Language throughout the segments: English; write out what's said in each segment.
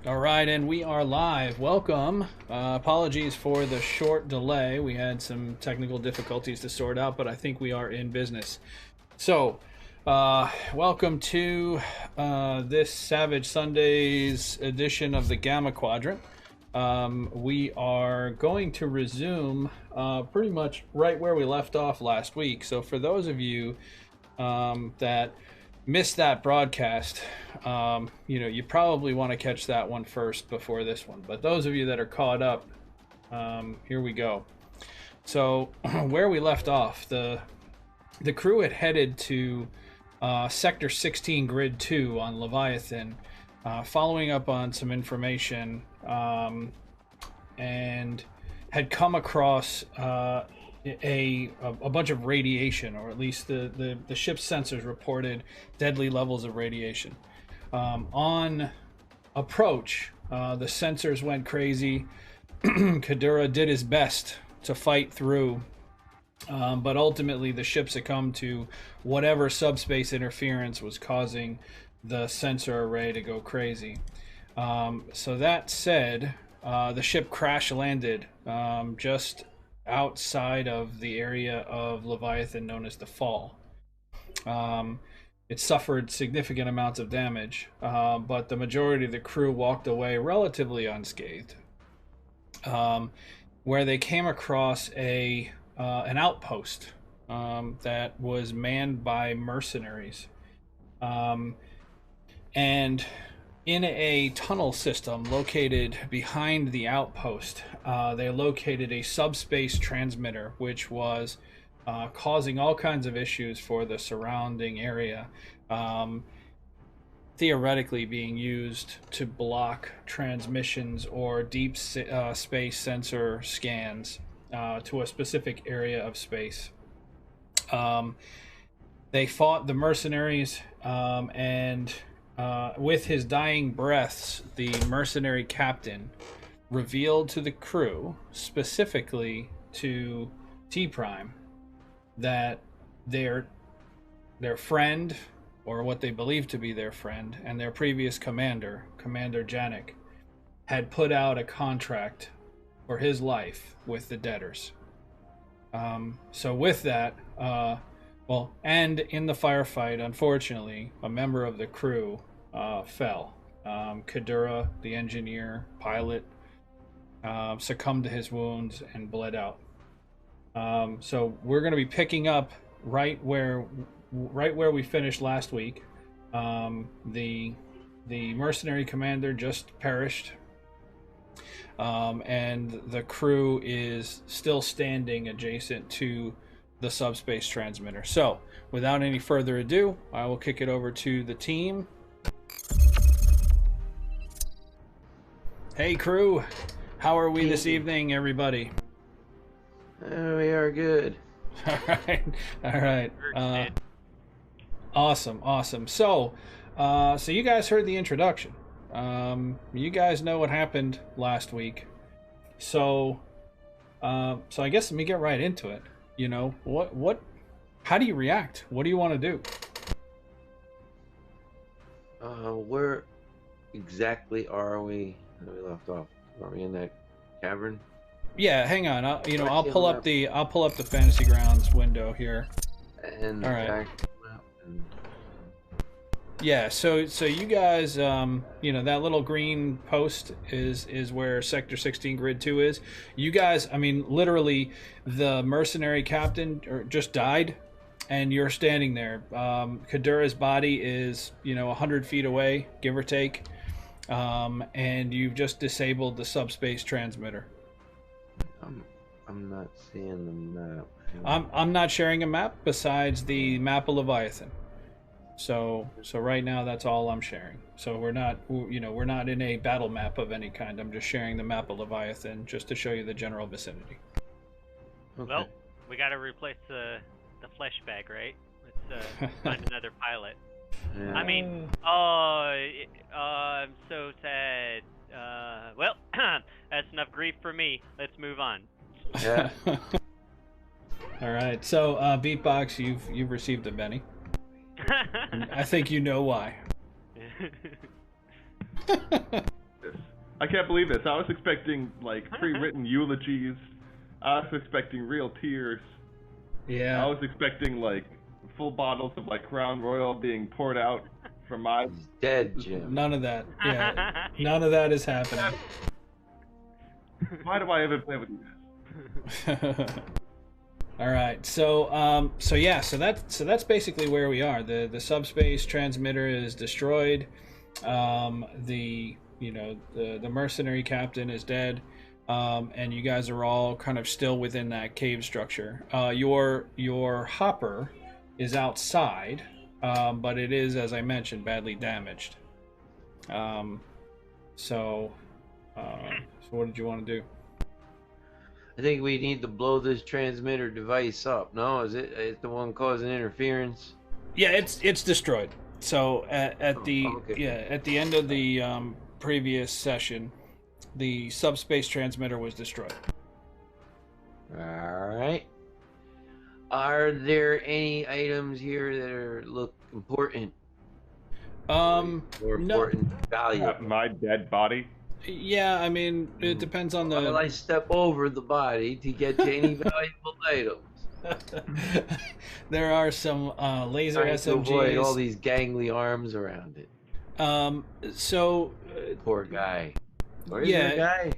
All right, and we are live. Welcome. Apologies for the short delay. We had some technical difficulties to sort out, but I think we are in business. So, welcome to this Savage Sundays edition of the Gamma Quadrant. We are going to resume pretty much right where we left off last week. So, for those of you that missed that broadcast, you probably want to catch that one first before this one. But those of you that are caught up, here we go. So where we left off, the crew had headed to Sector 16, Grid 2 on Leviathan, following up on some information, and had come across a bunch of radiation, or at least the ship's sensors reported deadly levels of radiation. On approach, the sensors went crazy. Kadura did his best to fight through, but ultimately the ship succumbed to whatever subspace interference was causing the sensor array to go crazy. So that said, the ship crash landed just outside of the area of Leviathan known as the Fall. It suffered significant amounts of damage, but the majority of the crew walked away relatively unscathed, where they came across an outpost that was manned by mercenaries. And in a tunnel system located behind the outpost, they located a subspace transmitter, which was causing all kinds of issues for the surrounding area, theoretically being used to block transmissions or deep space sensor scans to a specific area of space. They fought the mercenaries, and with his dying breaths, the mercenary captain revealed to the crew, specifically to T-Prime, that their friend, or what they believed to be their friend, and their previous commander, Commander Janik, had put out a contract for his life with the debtors. So with that, and in the firefight, unfortunately, a member of the crew fell. Kadura, the engineer, pilot, succumbed to his wounds and bled out. So we're going to be picking up right where we finished last week. The mercenary commander just perished, and the crew is still standing adjacent to the subspace transmitter. So, without any further ado, I will kick it over to the team. Hey crew, how are we this evening, everybody? We are good. All right. Awesome. So you guys heard the introduction. You guys know what happened last week. So I guess let me get right into it. How do you react? What do you want to do? Where exactly are we? We left off. Are we in that cavern? Yeah, hang on. I'll pull up the Fantasy Grounds window here. And all right. And... Yeah, so you guys, that little green post is where Sector 16 Grid 2 is. You guys, literally, the mercenary captain just died, and you're standing there. Kadura's body is, 100 feet away, give or take, and you've just disabled the subspace transmitter. I'm not seeing the map. I'm not sharing a map besides the map of Leviathan. So right now that's all I'm sharing. So we're not in a battle map of any kind. I'm just sharing the map of Leviathan just to show you the general vicinity. Okay. Well, we got to replace the flesh bag, right? Let's find another pilot. Yeah. I'm so sad. Well, that's enough grief for me. Let's move on. Yeah. All right. So Beatbox, you've received a Benny. I think you know why. Yes. I can't believe this. I was expecting like pre-written eulogies. I was expecting real tears. Yeah. I was expecting like full bottles of like Crown Royal being poured out from my. He's dead, Jim. None of that. Yeah. None of that is happening. Why do I ever play with you guys? All right. So that's basically where we are. The subspace transmitter is destroyed. The mercenary captain is dead. And you guys are all kind of still within that cave structure. Your hopper is outside, but it is, as I mentioned, badly damaged. So what did you want to do? I think we need to blow this transmitter device up. No, is it the one causing interference? Yeah, it's destroyed. So at the end of the previous session, the subspace transmitter was destroyed. All right. Are there any items here that look important? Or important, valuable? My dead body. Yeah, I mean, it depends on the. Will I step over the body to get to any valuable items? There are some laser Trying to SMGs. avoid all these gangly arms around it. So. Poor guy. Where's Yeah. the guy?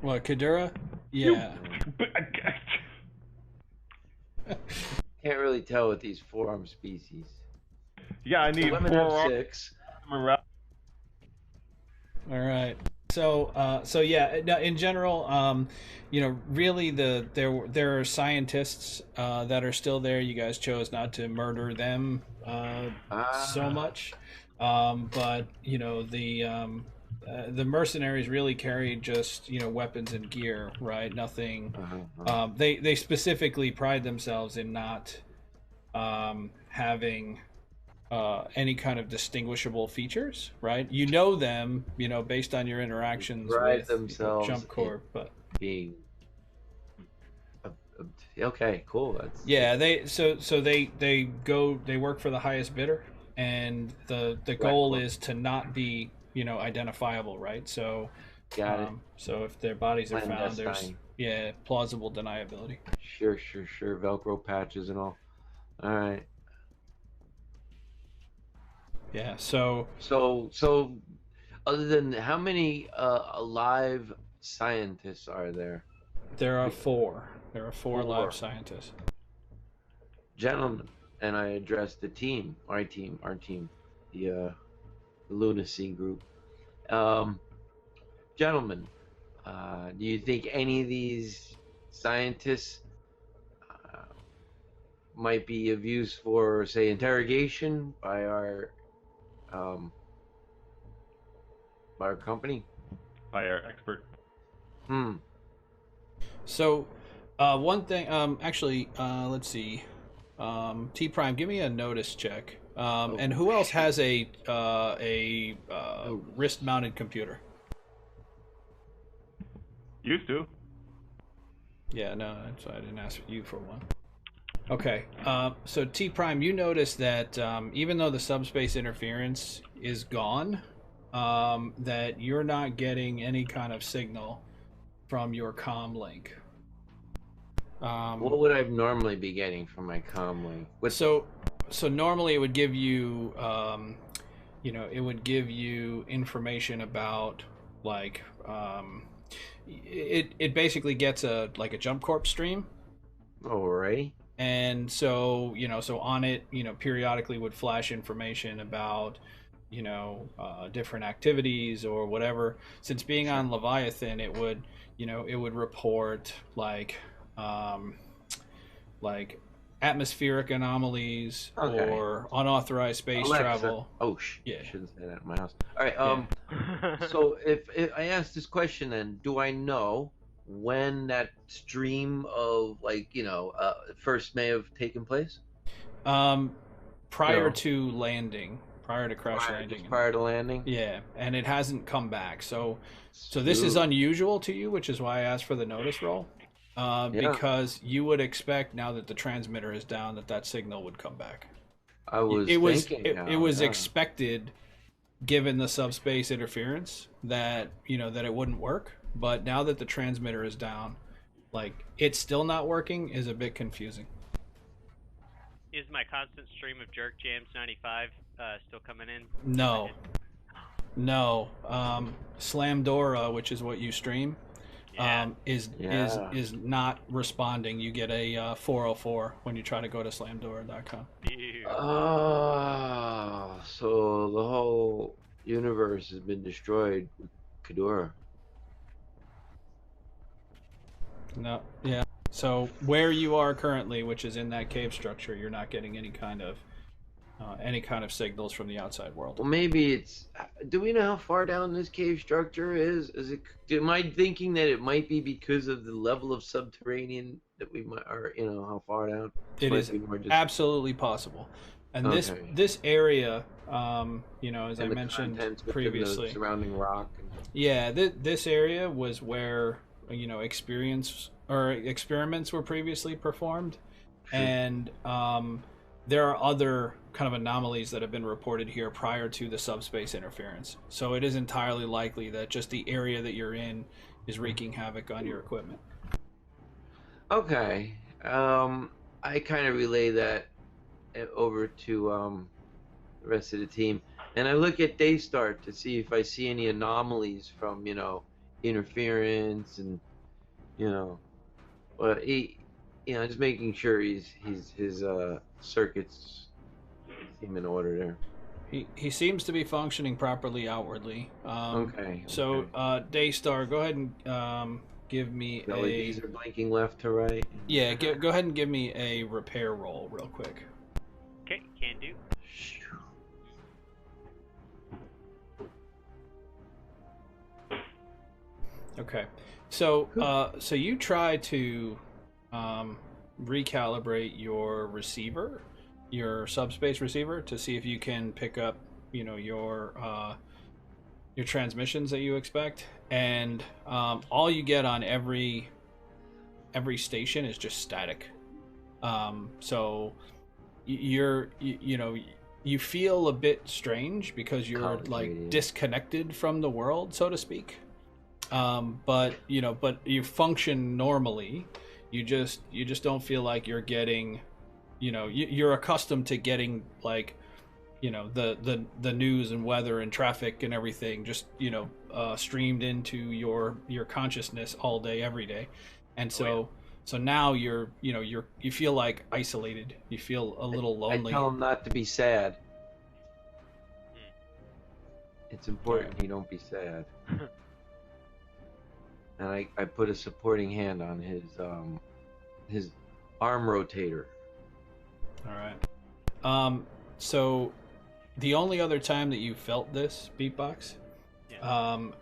What, Kadura? Yeah. Can't really tell with these forearm species. Yeah, I need Women 4 have arms. 6. All right. So yeah. In general, really there are scientists that are still there. You guys chose not to murder them so much, but the mercenaries really carried just weapons and gear, right? Nothing. They specifically pride themselves in not having any kind of distinguishable features, right? You know them, based on your interactions with themselves Jump Corps, but being okay, cool. That's they work for the highest bidder, and the goal is to not be identifiable, right? So got it. So if their bodies are found, there's Clandestine. plausible deniability. Sure. Velcro patches and all. All right. Yeah. So other than how many alive scientists are there? there are 4. There are 4 live scientists. Gentlemen, and I address the team, our team, the lunacy group. Gentlemen, do you think any of these scientists might be of use for, say, interrogation by our company? By our expert. So, one thing, actually, let's see. T Prime, give me a notice check. And who else has a wrist-mounted computer? Used to. Yeah, no, that's why I didn't ask you for one. Okay, so T Prime, you notice that even though the subspace interference is gone, that you're not getting any kind of signal from your comm link. What would I normally be getting from my comm link? So normally it would give you, it would give you information about like, it basically gets a Jump Corp stream. Alrighty. And so so on it, periodically would flash information about different activities or whatever. Since being on Leviathan, it would it would report like atmospheric anomalies or unauthorized space travel. Oh, yeah. I shouldn't say that in my house. All right. So if I ask this question, then do I know when that stream of first may have taken place? Prior to landing, prior to crash landing. Prior to landing. Yeah, and it hasn't come back. So this is unusual to you, which is why I asked for the notice roll. Because you would expect now that the transmitter is down that signal would come back. It was expected given the subspace interference, that that it wouldn't work. But now that the transmitter is down, like it's still not working is a bit confusing. Is my constant stream of Jerk Jams 95 still coming in? No. Slamdora, which is what you stream, is not responding. You get a 404 when you try to go to slamdora.com. Oh, so the whole universe has been destroyed with Kadura. No, yeah. So where you are currently, which is in that cave structure, you're not getting any kind of signals from the outside world. Well, maybe it's. Do we know how far down this cave structure is? Am I thinking that it might be because of the level of subterranean that we might, or how far down? It is absolutely possible. And this area, as I mentioned previously, the surrounding rock. Yeah, this area was where experiments were previously performed, and there are other kind of anomalies that have been reported here prior to the subspace interference. So it is entirely likely that just the area that you're in is wreaking havoc on your equipment. Okay. I kind of relay that over to the rest of the team, and I look at Daystar to see if I see any anomalies from interference and but just making sure his circuits seem in order there. He seems to be functioning properly outwardly. Okay. So Daystar, go ahead and give me the LEDs are blinking left to right. Yeah, go ahead and give me a repair roll real quick. Okay, can do. Okay, so you try to recalibrate your receiver, your subspace receiver, to see if you can pick up, your transmissions that you expect, and all you get on every station is just static. So you feel a bit strange because you're like disconnected from the world, so to speak. But you function normally. You just don't feel like you're getting, you're accustomed to getting like, the news and weather and traffic and everything just, streamed into your consciousness all day, every day. And so now you feel like isolated. You feel a little lonely. I tell him not to be sad. It's important he don't be sad. And I put a supporting hand on his arm rotator. All right. So the only other time that you felt this beatbox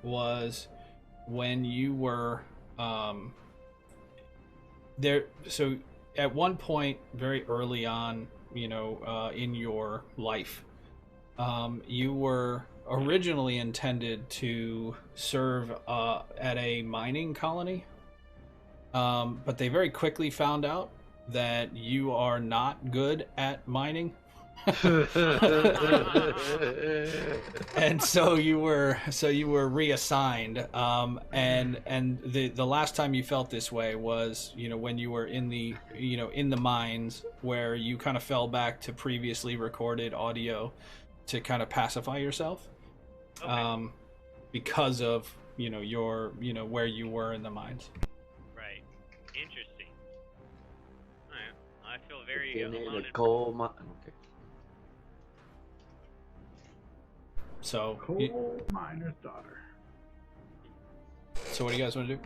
was when you were there. So at one point, very early on, in your life, you were originally intended to serve at a mining colony, but they very quickly found out that you are not good at mining. And so you were reassigned, and the last time you felt this way was when you were in the in the mines, where you kind of fell back to previously recorded audio to kind of pacify yourself. Okay. Because of your where you were in the mines. Right. Interesting. All right. I feel very alone. Okay. So coal miner's daughter. So what do you guys want to do?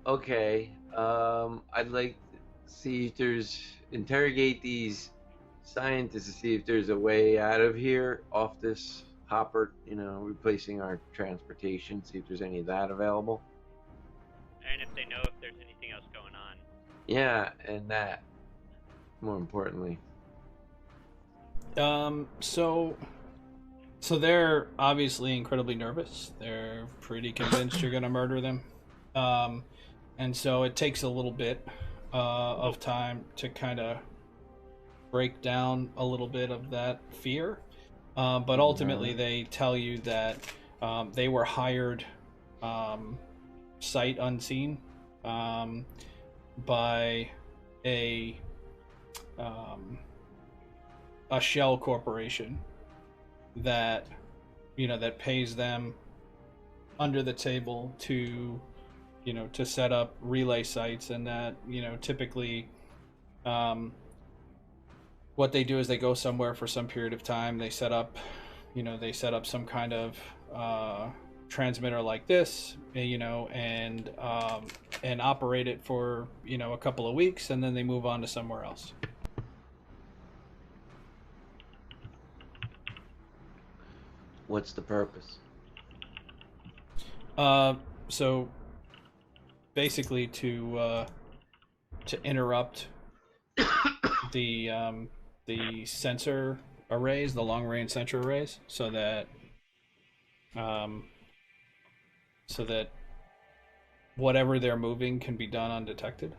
Okay. I'd like to see if there's interrogate these scientists to see if there's a way out of here off this hopper, replacing our transportation, see if there's any of that available. And if they know if there's anything else going on. Yeah, and that, more importantly. So they're obviously incredibly nervous. They're pretty convinced you're going to murder them. And so it takes a little bit of time to kind of break down a little bit of that fear. But ultimately, they tell you that they were hired sight unseen by a shell corporation that that pays them under the table to to set up relay sites, and that typically what they do is they go somewhere for some period of time, they set up some kind of transmitter like this, and operate it for a couple of weeks, and then they move on to somewhere else. What's the purpose? So basically to interrupt the sensor arrays, the long range sensor arrays, so that whatever they're moving can be done undetected.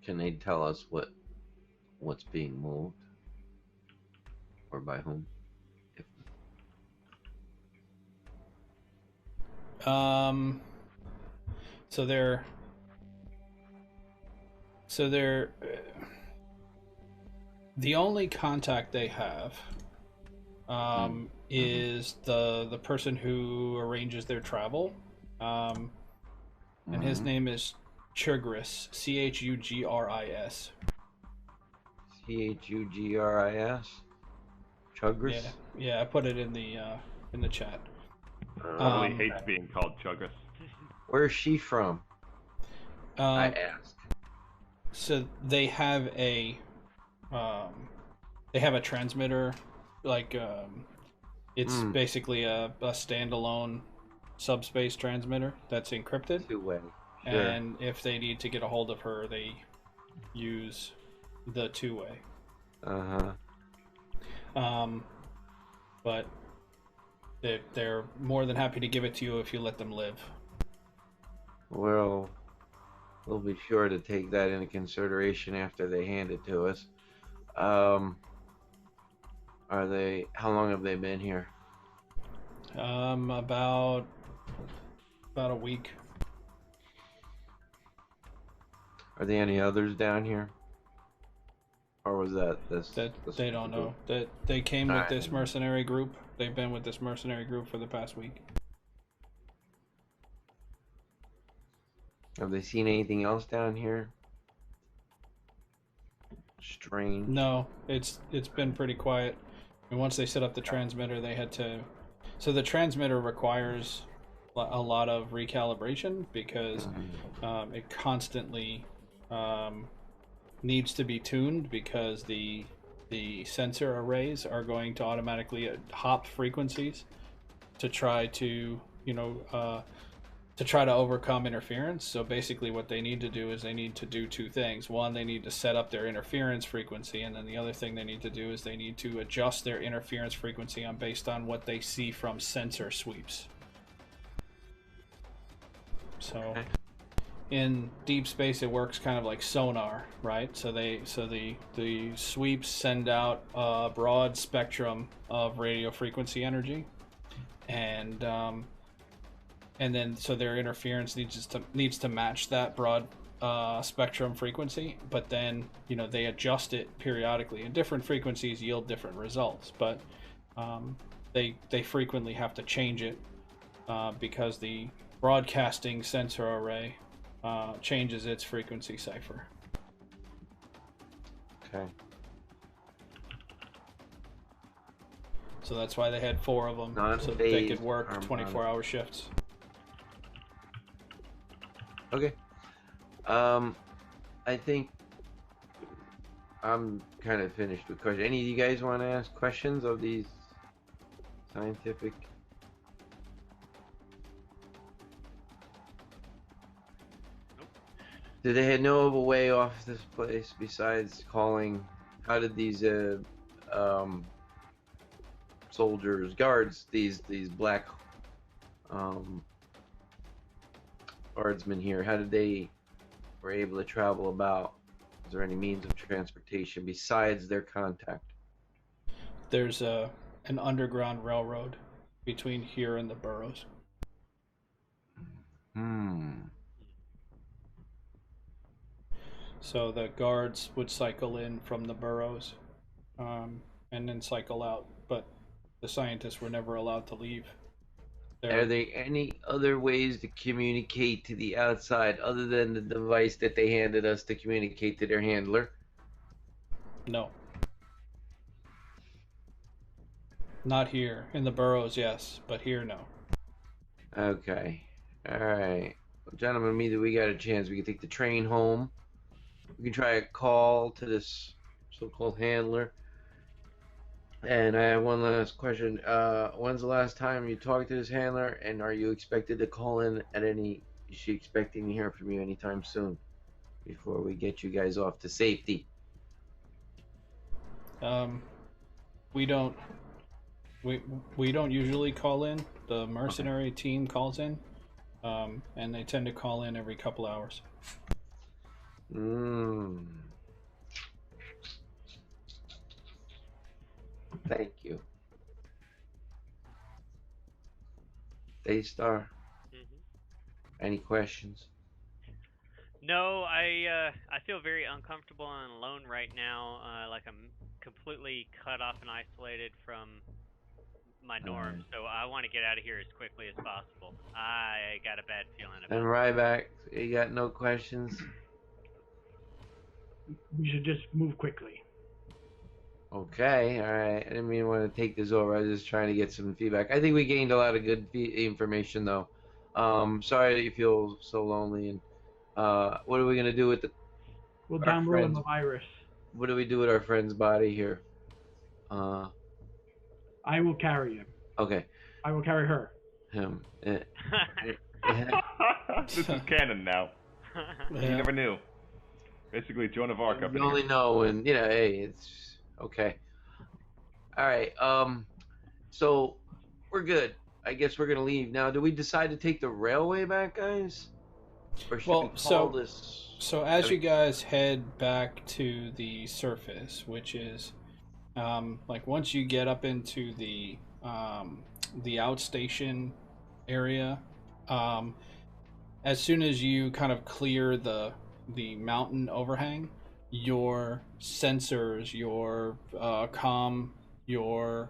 Can they tell us what's being moved, or by whom? So they're the only contact they have is the person who arranges their travel, and his name is Chugris, Chugris. Chugris. Chugris. Yeah, I put it in the chat. Probably hates being called Chugris. Where's she from? I asked. So they have a transmitter, like it's basically a standalone subspace transmitter that's encrypted. Two-way. Sure. And if they need to get a hold of her, they use the two-way. But they're more than happy to give it to you if you let them live. Well, we'll be sure to take that into consideration after they hand it to us. How long have they been here? About a week. Are there any others down here? Or was that this? They don't know. That they came with this mercenary group. They've been with this mercenary group for the past week. Have they seen anything else down here? Strange. No, it's been pretty quiet. And once they set up the transmitter, they had to. So the transmitter requires a lot of recalibration because it constantly needs to be tuned, because the sensor arrays are going to automatically hop frequencies to try to overcome interference. So basically what they need to do is they need to do two things. One, they need to set up their interference frequency, and then the other thing they need to do is they need to adjust their interference frequency based on what they see from sensor sweeps. So in deep space it works kind of like sonar, right? So the sweeps send out a broad spectrum of radio frequency energy, and then so their interference needs to match that broad spectrum frequency, but then they adjust it periodically, and different frequencies yield different results, but they frequently have to change it because the broadcasting sensor array changes its frequency cipher. Okay. So that's why they had 4 of them, so that they could work 24-hour shifts. Okay. I think I'm kind of finished with questions. Any of you guys want to ask questions of these scientific? Do they know of a way off this place besides calling? How did these soldiers, guards, these black guardsmen here, how did they, we're able to travel about? Is there any means of transportation besides their contact? There's an underground railroad between here and the burrows. So the guards would cycle in from the burrows, and then cycle out, but the scientists were never allowed to leave. Are there any other ways to communicate to the outside other than the device that they handed us to communicate to their handler? No. Not here. In the burrows, yes, but here, no. Okay. Alright. Well, gentlemen, either we got a chance. We can take the train home. We can try a call to this so-called handler. And I have one last question. When's the last time you talked to this handler, and are you expected to call in at any... Is she expecting to hear from you anytime soon before we get you guys off to safety? We don't usually call in. The mercenary team calls in, and they tend to call in every couple hours. Thank you. Daystar, any questions? No, I feel very uncomfortable and alone right now. Like I'm completely cut off and isolated from my norm. So I want to get out of here as quickly as possible. I got a bad feeling about And Ryback, you got no questions? We should just move quickly. Okay, alright. I didn't mean to want to take this over. I was just trying to get some feedback. I think we gained a lot of good information, though. Sorry that you feel so lonely. And what are we going to do with We'll download the virus. What do we do with our friend's body here? I will carry him. Okay. I will carry her. Him. This is canon now. You never knew. Basically, Joan of Arc up in You only here. know, and hey, it's okay. All right. So we're good. I guess we're gonna leave now. Do we decide to take the railway back, guys? Or should we call this? So as you guys head back to the surface, which is like once you get up into the outstation area, as soon as you kind of clear the mountain overhang, your sensors, your comm, your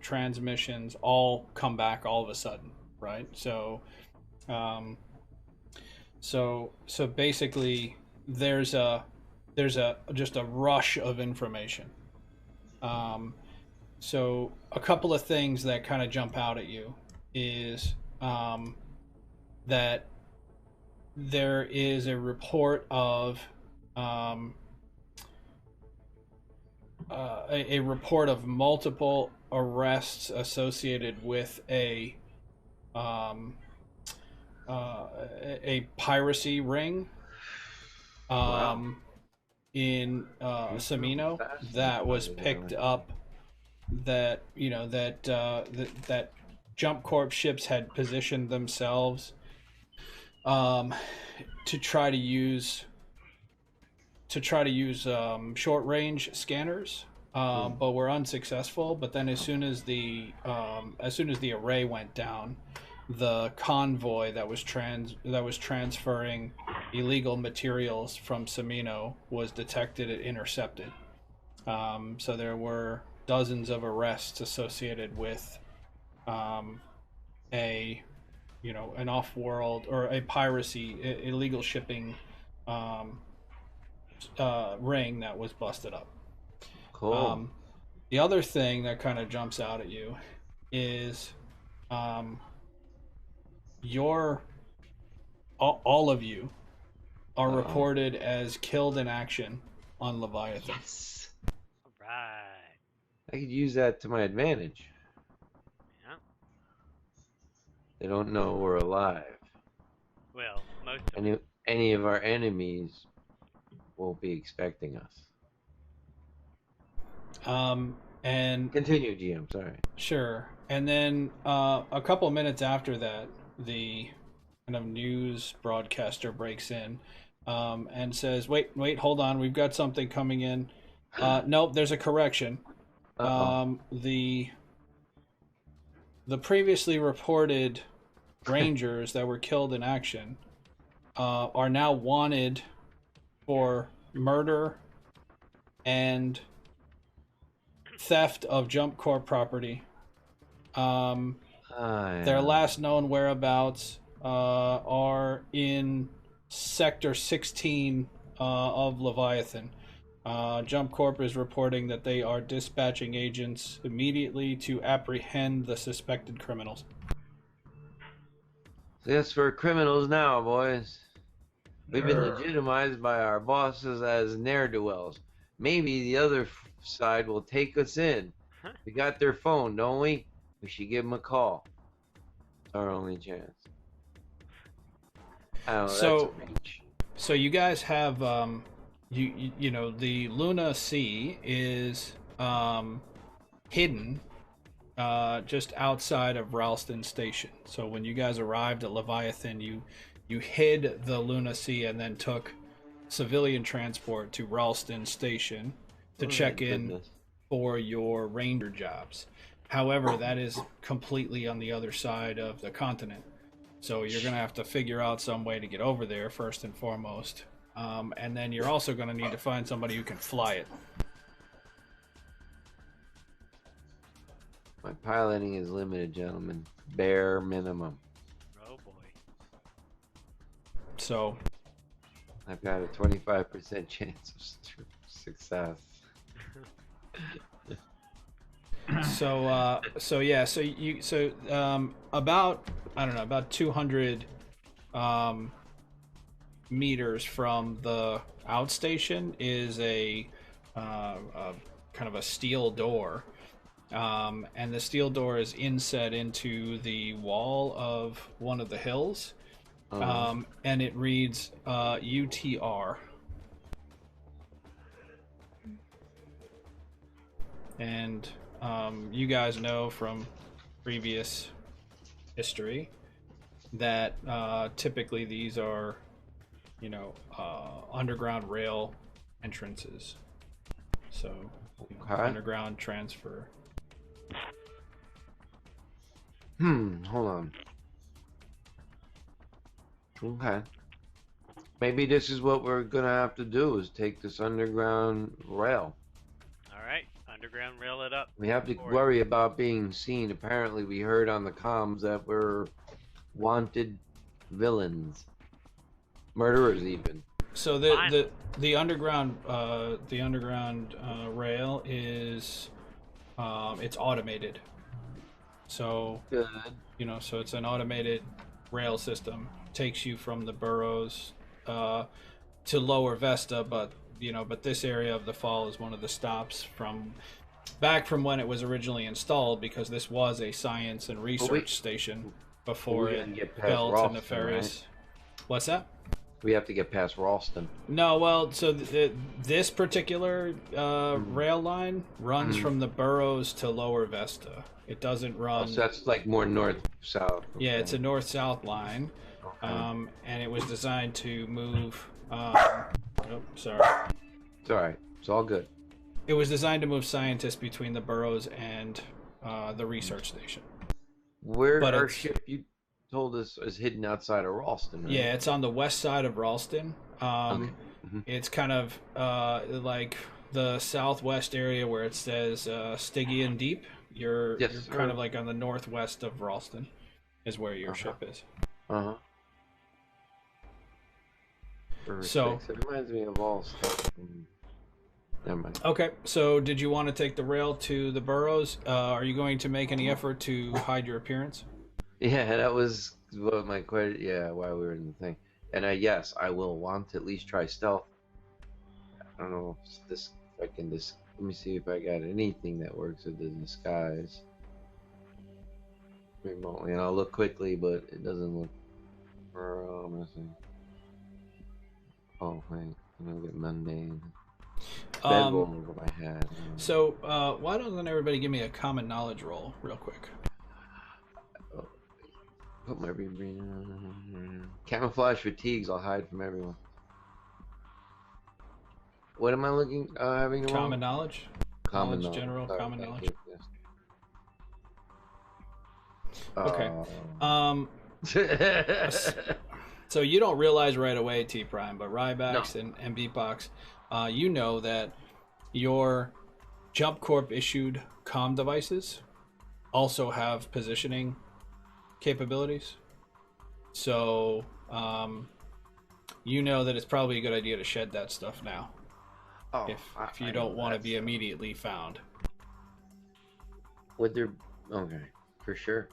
transmissions all come back all of a sudden, right? So so basically there's just a rush of information. So a couple of things that kind of jump out at you is that there is a report of a report of multiple arrests associated with a piracy ring in Samino that was picked up, that that Jump Corp ships had positioned themselves to try to use short range scanners, but were unsuccessful. But then as soon as the array went down, the convoy that was transferring illegal materials from Samino was detected and intercepted. So there were dozens of arrests associated with an off-world or a piracy illegal shipping ring that was busted up. Cool. The other thing that kind of jumps out at you is all of you are reported as killed in action on Leviathan. Yes. All right. I could use that to my advantage. Yeah. They don't know we're alive. Well, most of Any of our enemies won't be expecting us. And Continue, GM. Sorry. sure. And then a couple of minutes after that, the kind of news broadcaster breaks in and says, "Wait, hold on. We've got something coming in." Nope, there's a correction. The previously reported Rangers that were killed in action are now wanted for murder and theft of Jump Corp property. Their last known whereabouts are in Sector 16 of Leviathan. Jump Corp is reporting that they are dispatching agents immediately to apprehend the suspected criminals. Yes, for criminals now, boys. We've been legitimized by our bosses as ne'er-do-wells. Maybe the other side will take us in. We got their phone, don't we? We should give them a call. It's our only chance. I don't know, that's a reach. So you guys have, you know, the Luna Sea is hidden just outside of Ralston Station. So when you guys arrived at Leviathan, you hid the Luna Sea and then took civilian transport to Ralston Station to check in for your ranger jobs. However, that is completely on the other side of the continent. So you're going to have to figure out some way to get over there first and foremost. And then you're also going to need to find somebody who can fly it. My piloting is limited, gentlemen. Bare minimum. Oh boy. So I've got a 25% chance of success. About, I don't know, about 200 meters from the outstation is a kind of a steel door, and the steel door is inset into the wall of one of the hills, and it reads UTR. And you guys know from previous history that typically these are, you know, underground rail entrances. So, underground transfer. Hold on. Okay. Maybe this is what we're gonna have to do, is take this underground rail. Alright, underground rail it up. We have to worry about being seen. Apparently we heard on the comms that we're wanted villains. Murderers even. So the underground rail is it's automated. So good. You know, so it's an automated rail system. Takes you from the boroughs to Lower Vesta, but this area of the fall is one of the stops from when it was originally installed, because this was a science and research station before it fell to nefarious. Right? What's that? We have to get past Ralston. No, well, so this particular rail line runs from the boroughs to Lower Vesta. It doesn't run. Oh, so that's like more north-south. Okay. Yeah, it's a north-south line, and it was designed to move. Sorry. It's all right. It's all good. It was designed to move scientists between the boroughs and the research station. Where our ship, you told us, is hidden outside of Ralston, right? Yeah, it's on the west side of Ralston. Okay. It's kind of like the southwest area where it says Stygian Deep. You're kind of like on the northwest of Ralston is where your ship is. So it reminds me of all stuff. Never mind. Okay, so did you want to take the rail to the boroughs? Are you going to make any effort to hide your appearance? Yeah, that was what my question. Yeah, why we were in the thing. And yes, I will want to at least try stealth. I don't know if I can let me see if I got anything that works with the disguise remotely, and I'll look quickly, but it doesn't look promising. Oh wait, I'm gonna get mundane. Over my head. So why doesn't everybody give me a common knowledge roll real quick? Put my camouflage fatigues. I'll hide from everyone. What am I looking? Having the Common knowledge. Common Knowledge, general Sorry, common thank knowledge. you, yes. Okay. So you don't realize right away, T Prime, but Rybax and Beatbox, you know that your Jump Corp issued comm devices also have positioning capabilities. So you know that it's probably a good idea to shed that stuff now. If you don't want to be immediately found. Would there? Okay, for sure.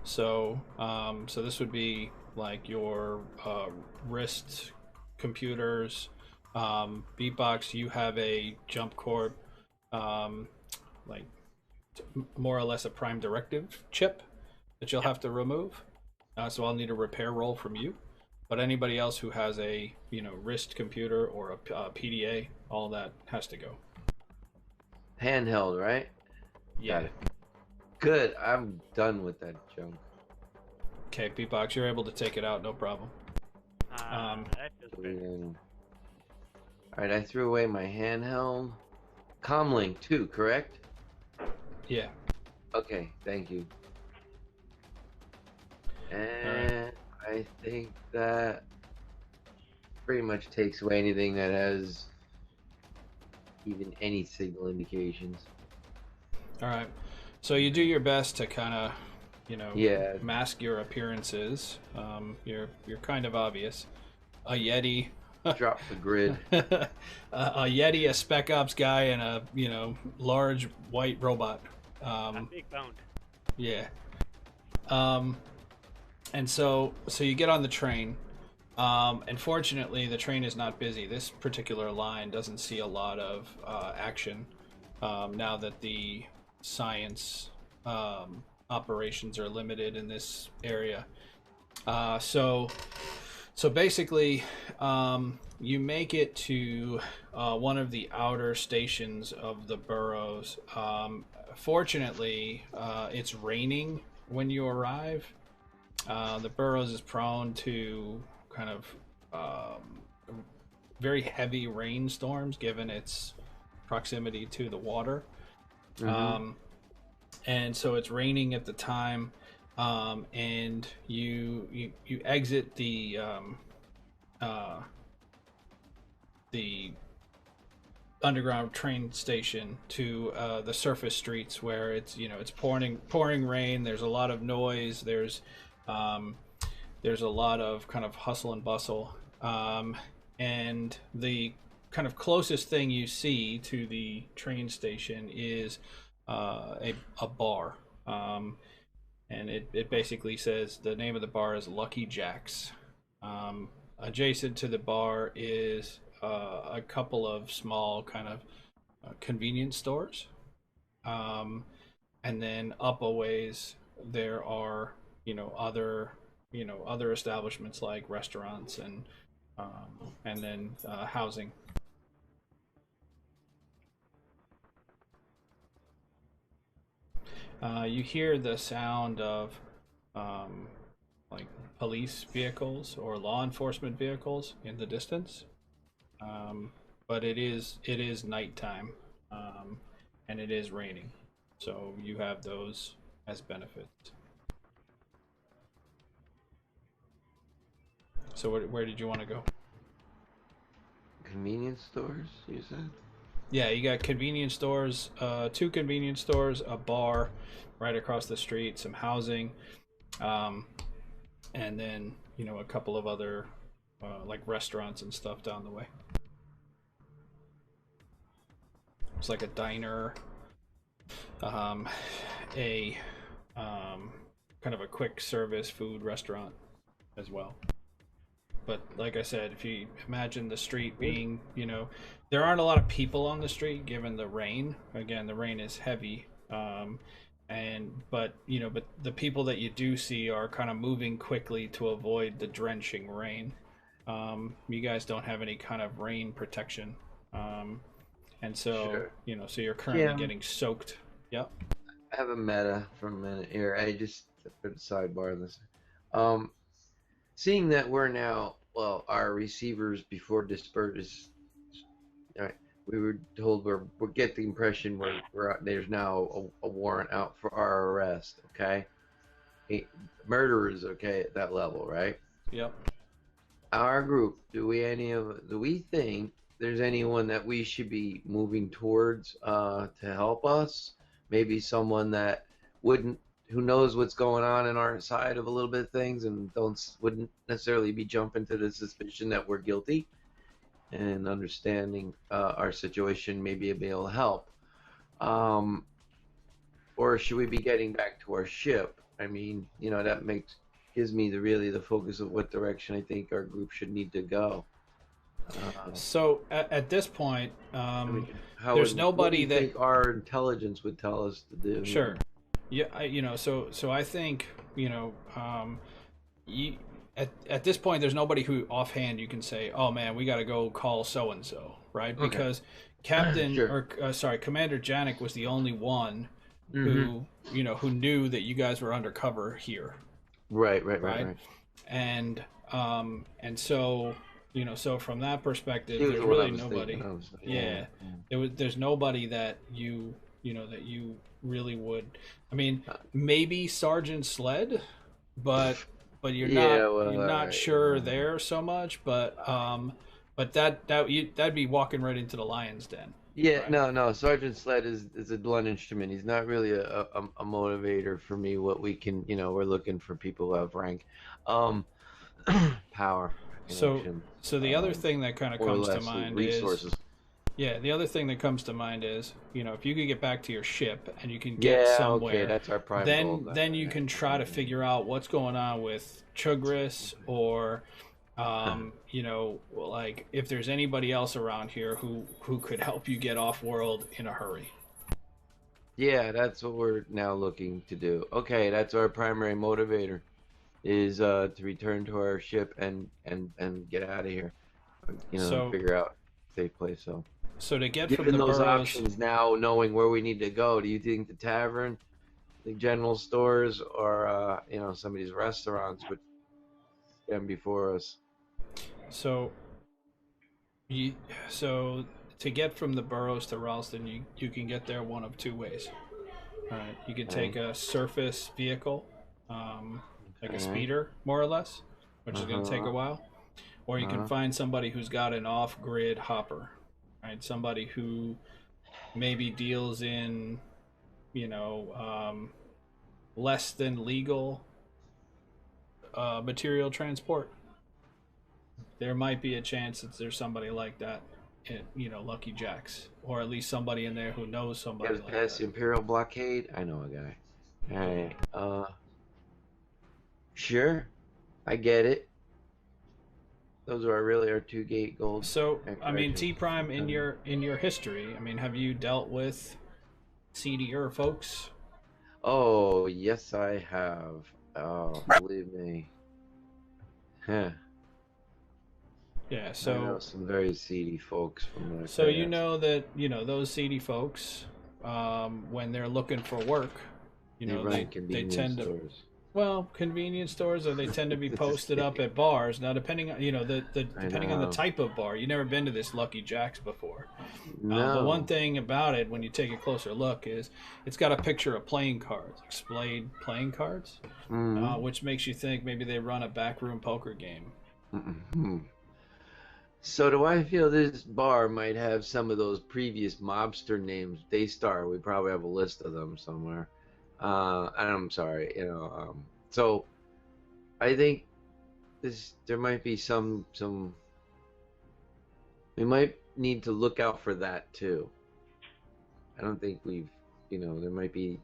So so this would be like your wrist computers. Beatbox, you have a Jump Corp, like more or less a Prime Directive chip that you'll have to remove. So I'll need a repair roll from you. But anybody else who has a wrist computer or a PDA, all that has to go. Handheld, right? Yeah. Got it. Good. I'm done with that junk. Okay, Beatbox, you're able to take it out, no problem. That feels good. All right, I threw away my handheld. Comlink too, correct? Yeah. Okay, thank you. And I think that pretty much takes away anything that has even any signal indications. All right. So you do your best to kind of, mask your appearances. You're kind of obvious. A Yeti. Drop the grid. A Yeti, a Spec Ops guy, and a large white robot. I'm big boned. Yeah. And so you get on the train. Unfortunately, the train is not busy. This particular line doesn't see a lot of action now that the science operations are limited in this area. So basically, you make it to one of the outer stations of the boroughs. Fortunately, it's raining when you arrive. The boroughs is prone to kind of very heavy rainstorms given its proximity to the water. Mm-hmm. And so it's raining at the time, and you exit the underground train station to the surface streets where it's pouring rain. There's a lot of noise. There's a lot of kind of hustle and bustle, and the kind of closest thing you see to the train station is a bar, and it basically says the name of the bar is Lucky Jack's. Adjacent to the bar is a couple of small kind of convenience stores, and then up a ways there are other establishments like restaurants and then housing. You hear the sound of like police vehicles or law enforcement vehicles in the distance, but it is nighttime, and it is raining, so you have those as benefits. So where did you want to go? Convenience stores, you said? Yeah, you got convenience stores, 2 convenience stores, a bar right across the street, some housing, and then a couple of other like restaurants and stuff down the way. It's like a diner, a kind of a quick service food restaurant as well. But like I said, if you imagine the street being, there aren't a lot of people on the street given the rain. Again, the rain is heavy, but the people that you do see are kind of moving quickly to avoid the drenching rain. You guys don't have any kind of rain protection, and so Sure. so you're currently getting soaked. Yep. I have a meta for a minute here. I just put a sidebar on this. Seeing that we're now well, our receivers before disperse. All right, we were told we get the impression there's now a warrant out for our arrest. Okay, murder is okay at that level, right? Yep. Our group, do we think there's anyone that we should be moving towards to help us? Maybe someone that wouldn't, who knows what's going on in our side of a little bit of things and wouldn't necessarily be jumping to the suspicion that we're guilty, and understanding our situation, maybe be able to help. Um, or should we be getting back to our ship? I mean, that gives me the focus of what direction I think our group should need to go. So at this point, How there's what do nobody you that think our intelligence would tell us to do? sure, yeah, so I think at this point, there's nobody who offhand you can say, oh man, we got to go call so and so, right? Okay. Because Captain Sure. or sorry, Commander Janik was the only one Mhm. who knew that you guys were undercover here, Right. right? And so so from that perspective, He was there's the one I really was nobody. thinking of, so, Yeah, there's nobody that that you really would. I mean, maybe Sergeant Sled, but you're Yeah, not well, you're not alright, sure yeah. there so much. But that'd be walking right into the lion's den. Yeah, Right. no. Sergeant Sled is a blunt instrument. He's not really a motivator for me. What we can, we're looking for people who have rank, um, power, So connection, the other thing that kind of more or comes to less mind resources. the other thing that comes to mind is, if you could get back to your ship and you can get Yeah, okay, somewhere, that's our prime goal. then you can try to figure out what's going on with Chugris, or like if there's anybody else around here who could help you get off world in a hurry. Yeah, that's what we're now looking to do. Okay, that's our primary motivator, is to return to our ship and get out of here. So Figure out a safe place. So, to get from given the those burrows, options now, knowing where we need to go, do you think the tavern, the general stores, or some of these restaurants would stand before us? so you so to get from the burrows to Ralston, you can get there one of two ways. All right, you can take a surface vehicle, like a Okay. speeder, more or less, which is going to take a while, or you can find somebody who's got an off-grid hopper, right? Somebody who maybe deals in, less than legal material transport. There might be a chance that there's somebody like that at, Lucky Jack's, or at least somebody in there who knows somebody Got like past the that. Imperial blockade. I know a guy. All right. Sure. I get it. Those are really our two gate goals. So, I mean, T Corrections. Prime, in your history, I mean, have you dealt with seedier folks? Oh, yes, I have. Oh, believe me. Huh. Yeah. I know some very seedy folks from the So you past. know that those seedy folks, when they're looking for work, They run they convenience tend to, stores. well, convenience stores, or they tend to be posted up at bars. Now, depending on the depending on the know. type of bar, you never been to this Lucky Jack's before. No. But one thing about it, when you take a closer look, is it's got a picture of playing cards, displayed playing cards, Mhm. which makes you think maybe they run a backroom poker game. Mhm. So do I feel this bar might have some of those previous mobster names? Daystar, we probably have a list of them somewhere. I'm sorry, so I think there might be some we might need to look out for that too. I don't think there might be.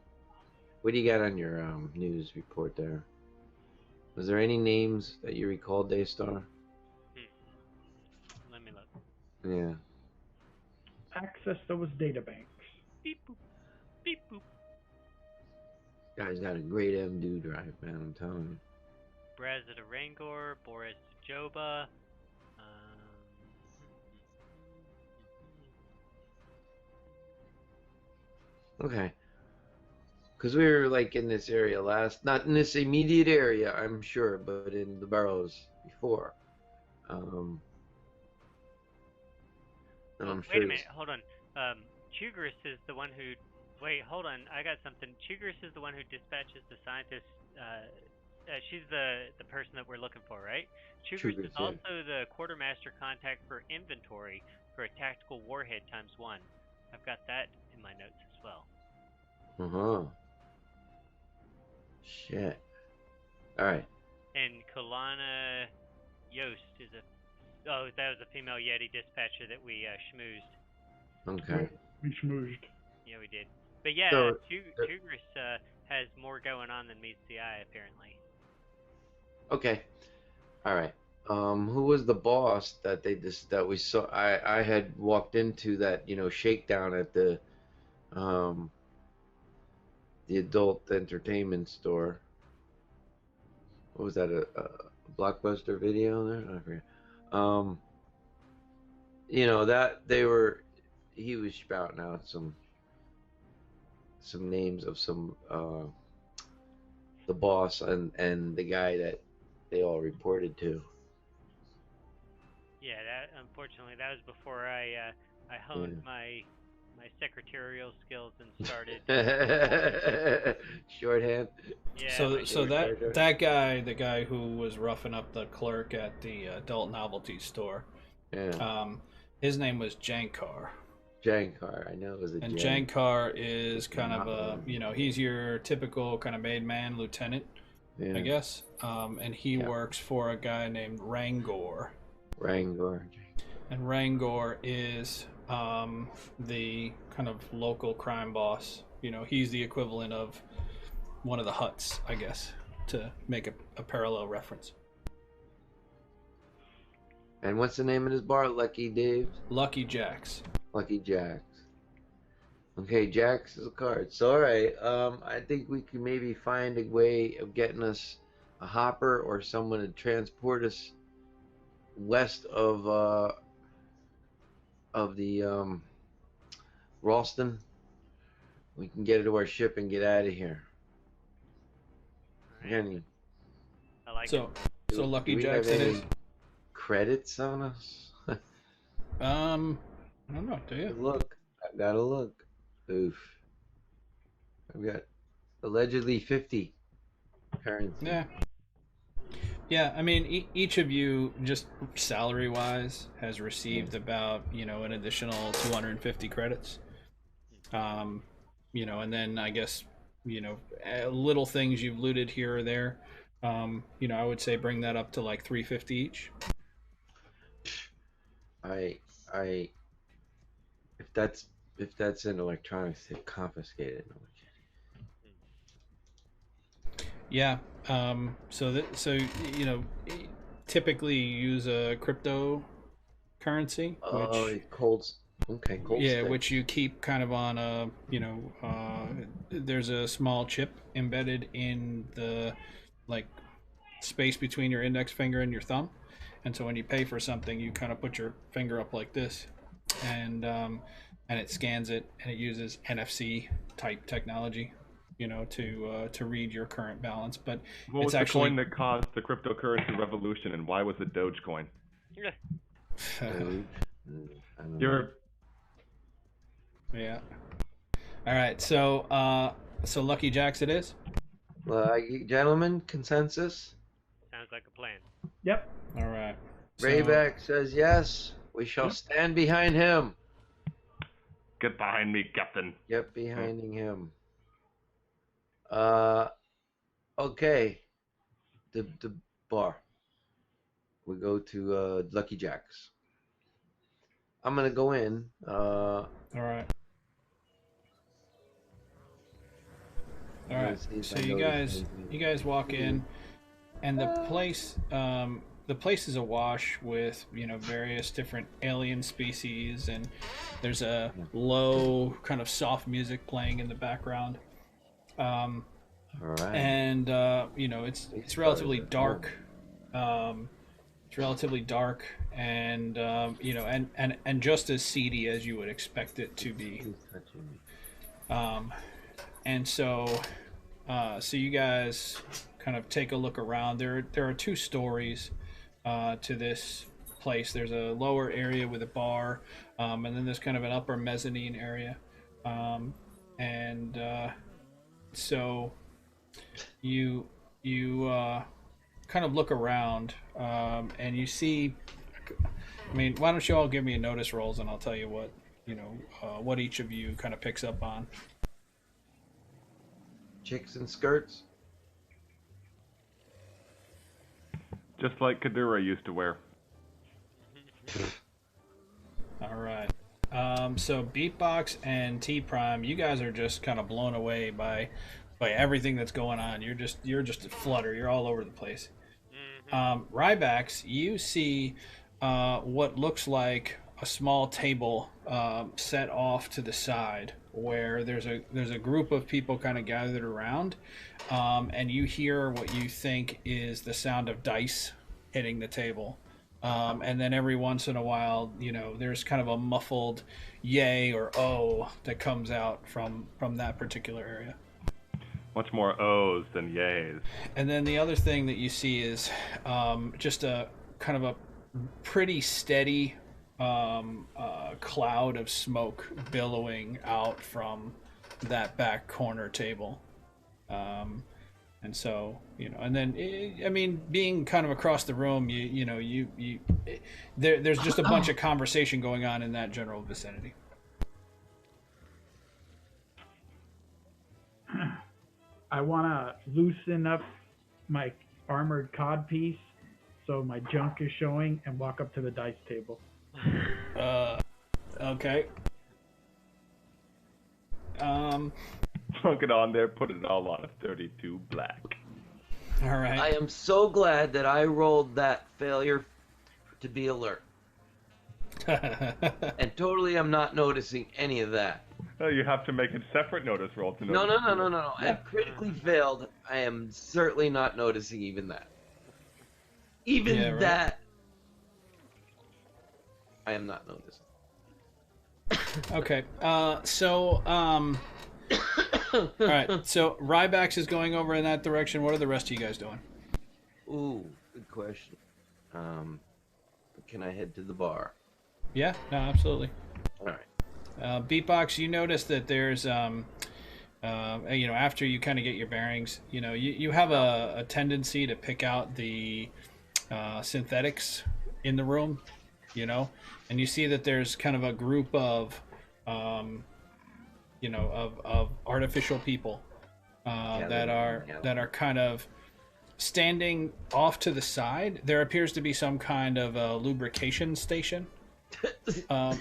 What do you got on your news report there? Was there any names that you recall, Daystar? Let me look. Yeah. Access those databanks. Beep boop. Beep boop. Guy's got a great MDU drive, man, I'm telling you. Braz at Rangor, Boris Joba. Okay. Because we were like in this area not in this immediate area, I'm sure, but in the burrows before. And I'm sure. Wait a minute, hold on. Chugris is the one who. Wait, hold on. I got something. Chugris is the one who dispatches the scientist. She's the person that we're looking for, right? Chugris is also the quartermaster contact for inventory for a tactical warhead ×1. I've got that in my notes as well. Shit. All right. And Kalana Yost is a. Oh, that was a female Yeti dispatcher that we schmoozed. Okay. We schmoozed. Yeah, we did. But yeah, So, Chugris has more going on than meets the eye, apparently. Okay. All right. Who was the boss that that we saw? I had walked into that shakedown at the adult entertainment store. What was that? A Blockbuster Video there? I forget. That he was spouting out some names of some the boss and the guy that they all reported to. Yeah, unfortunately that was before I honed my secretarial skills and started. Shorthand. Yeah. So that guy, the guy who was roughing up the clerk at the adult novelty store, his name was Jankar. Jankar, I know it was a. And Jankar is kind of a, he's your typical kind of made man lieutenant, I guess. And he works for a guy named Rangor. And Rangor is the kind of local crime boss. He's the equivalent of one of the Huts, I guess, to make a parallel reference. And what's the name of his bar? Lucky Dave's? Lucky Jack's. Lucky Jack's. Okay, Jack's is a card. So, all right. I think we can maybe find a way of getting us a hopper or someone to transport us west of the Ralston. We can get it to our ship and get out of here. Again, I like so Lucky do we Jack's have it any is. credits on us? I don't know. Do you? Look, I gotta look. Oof. I've got allegedly 50 currency. Yeah, I mean, each of you, just salary-wise, has received about, an additional 250 credits. And then I guess, little things you've looted here or there. I would say bring that up to like 350 each. If that's in electronics, they confiscate it. Yeah. Typically you use a cryptocurrency. Cold sticks. Which you keep kind of on a, there's a small chip embedded in the space between your index finger and your thumb, and so when you pay for something, you kind of put your finger up like this, and it scans it, and it uses NFC type technology, to read your current balance. But what was the coin that caused the cryptocurrency revolution, and why was it Dogecoin? Yeah. All right. So Lucky Jack's it is. Gentlemen, consensus. Sounds like a plan. Yep. All right. Rayback says yes. We shall stand behind him. Get behind me, Captain. Get behind him. Okay. The bar. We go to Lucky Jack's. I'm gonna go in. All right. So you guys walk in, and the place is awash with various different alien species, and there's a low kind of soft music playing in the background. All right. And it's relatively dark. It's relatively dark, and and just as seedy as you would expect it to be. And so you guys kind of take a look around. There are two stories to this place. There's a lower area with a bar, and then there's kind of an upper mezzanine area, and so you kind of look around, and you see. I mean, why don't you all give me a notice rolls, and I'll tell you what what each of you kind of picks up on. Chicks and skirts. Just like Kadura used to wear. All right. So Beatbox and T Prime, you guys are just kind of blown away by everything that's going on. You're just a flutter. You're all over the place. Rybax, you see what looks like a small table set off to the side where there's a group of people kind of gathered around, and you hear what you think is the sound of dice hitting the table. And then every once in a while, there's kind of a muffled yay or oh that comes out from that particular area. Much more O's than yays. And then the other thing that you see is just a kind of a pretty steady cloud of smoke billowing out from that back corner table. And so, and then, I mean, being kind of across the room, there's just a bunch of conversation going on in that general vicinity. I want to loosen up my armored codpiece so my junk is showing and walk up to the dice table. Okay. Plunk it on there, put it all on a 32 black. All right. I am so glad that I rolled that failure to be alert. And totally I'm not noticing any of that. Oh, you have to make a separate notice roll to notice. No. I've critically failed. I am certainly not noticing even that. Even that, I am not noticing. Okay. All right. So Rybax is going over in that direction. What are the rest of you guys doing? Ooh, good question. Can I head to the bar? Yeah. No, absolutely. All right. Beatbox, you notice that there's, after you kind of get your bearings, you have a tendency to pick out the synthetics in the room, and you see that there's kind of a group of, of artificial people that are kind of standing off to the side. There appears to be some kind of a lubrication station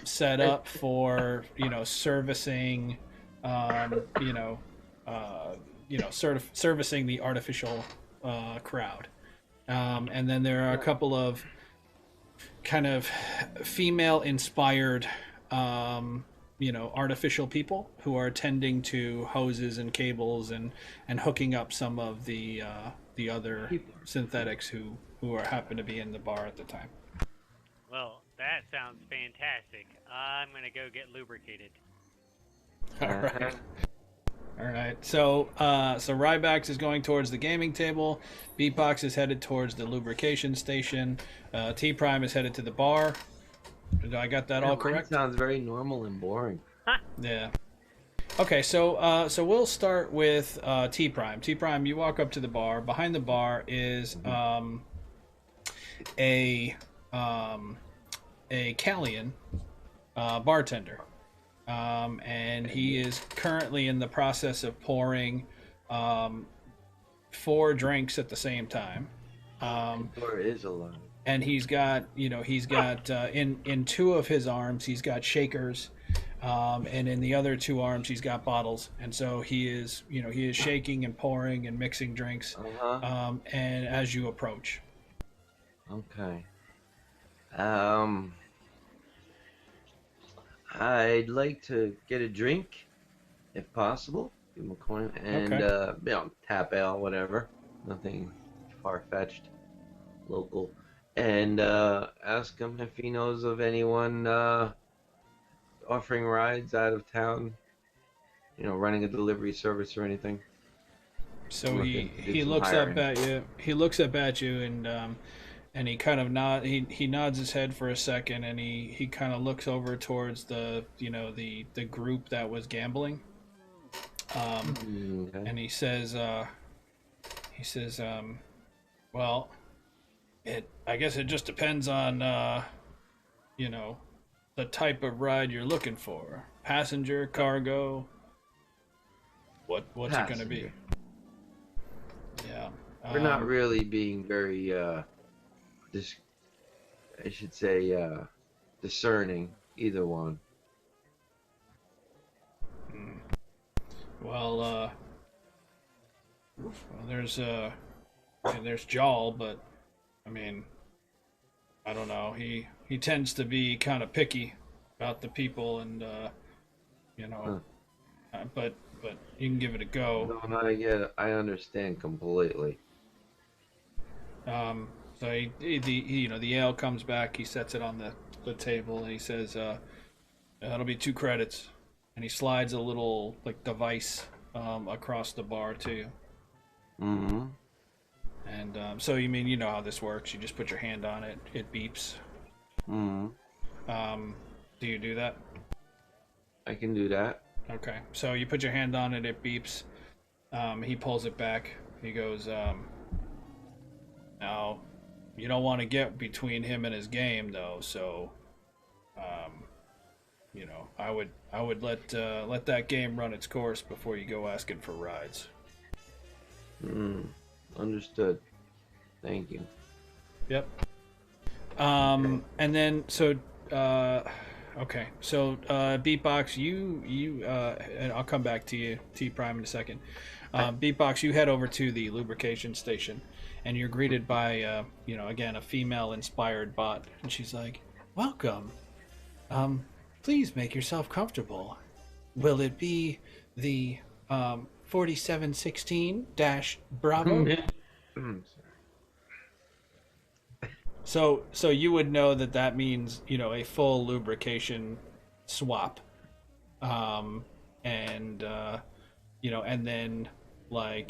set up for servicing servicing the artificial crowd, and then there are a couple of kind of female inspired artificial people who are tending to hoses and cables and hooking up some of the other synthetics who happen to be in the bar at the time. Well, that sounds fantastic. I'm gonna go get lubricated. All right. So Rybax is going towards the gaming table. Beatbox is headed towards the lubrication station. T Prime is headed to the bar. Did I got that all correct? Sounds very normal and boring. Yeah. Okay. So we'll start with T Prime. T Prime, you walk up to the bar. Behind the bar is a Callian bartender, and he is currently in the process of pouring 4 drinks at the same time. Or is a lot. And he's got in 2 of his arms he's got shakers, and in the other 2 arms he's got bottles, and so he is shaking and pouring and mixing drinks. And as you approach. Okay. I'd like to get a drink, if possible. Give him a coin and tap ale, whatever. Nothing far-fetched, local. And ask him if he knows of anyone offering rides out of town. Running a delivery service or anything. So he looks up at you. He looks up at you and he kind of he nods his head for a second, and he kind of looks over towards the the group that was gambling. Okay. And he says well, I guess it just depends on the type of ride you're looking for. Passenger, cargo. What's it gonna be? Passenger. Yeah. We're not really being very I should say discerning, either one. Well, there's Jal, but I mean, I don't know. He tends to be kind of picky about the people, and but you can give it a go. No, I get it. I understand completely. So the ale comes back. He sets it on the table, and he says, "That'll be 2 credits." And he slides a little device across the bar to you. Mm-hmm. And so you mean how this works? You just put your hand on it. It beeps. Mm-hmm. Do you do that? I can do that. Okay. So you put your hand on it. It beeps. He pulls it back. He goes, "Now, you don't want to get between him and his game, though. So, I would let that game run its course before you go asking for rides." Understood. Thank you. Yep. And then okay. So Beatbox, you and I'll come back to you, T Prime, in a second. Beatbox, you head over to the lubrication station, and you're greeted by again, a female-inspired bot, and she's like, "Welcome. Please make yourself comfortable. Will it be the 4716-Bravo?" So you would know that means a full lubrication swap, and and then a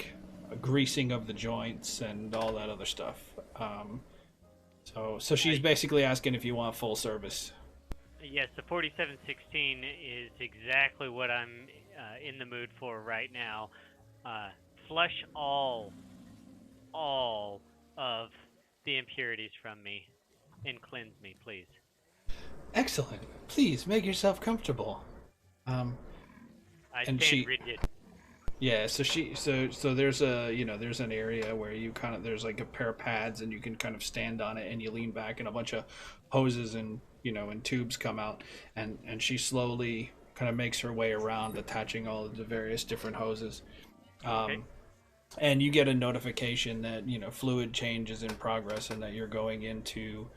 greasing of the joints and all that other stuff. So she's basically asking if you want full service. Yes, the 4716 is exactly what I'm in the mood for right now. Flush all of the impurities from me and cleanse me, please. Excellent. Please make yourself comfortable. I and stand rigid. Yeah, so there's there's an area where you there's a pair of pads, and you can kind of stand on it, and you lean back, and a bunch of hoses and and tubes come out, and she slowly kind of makes her way around, attaching all of the various different hoses. Okay. And you get a notification that fluid change is in progress, and that you're going into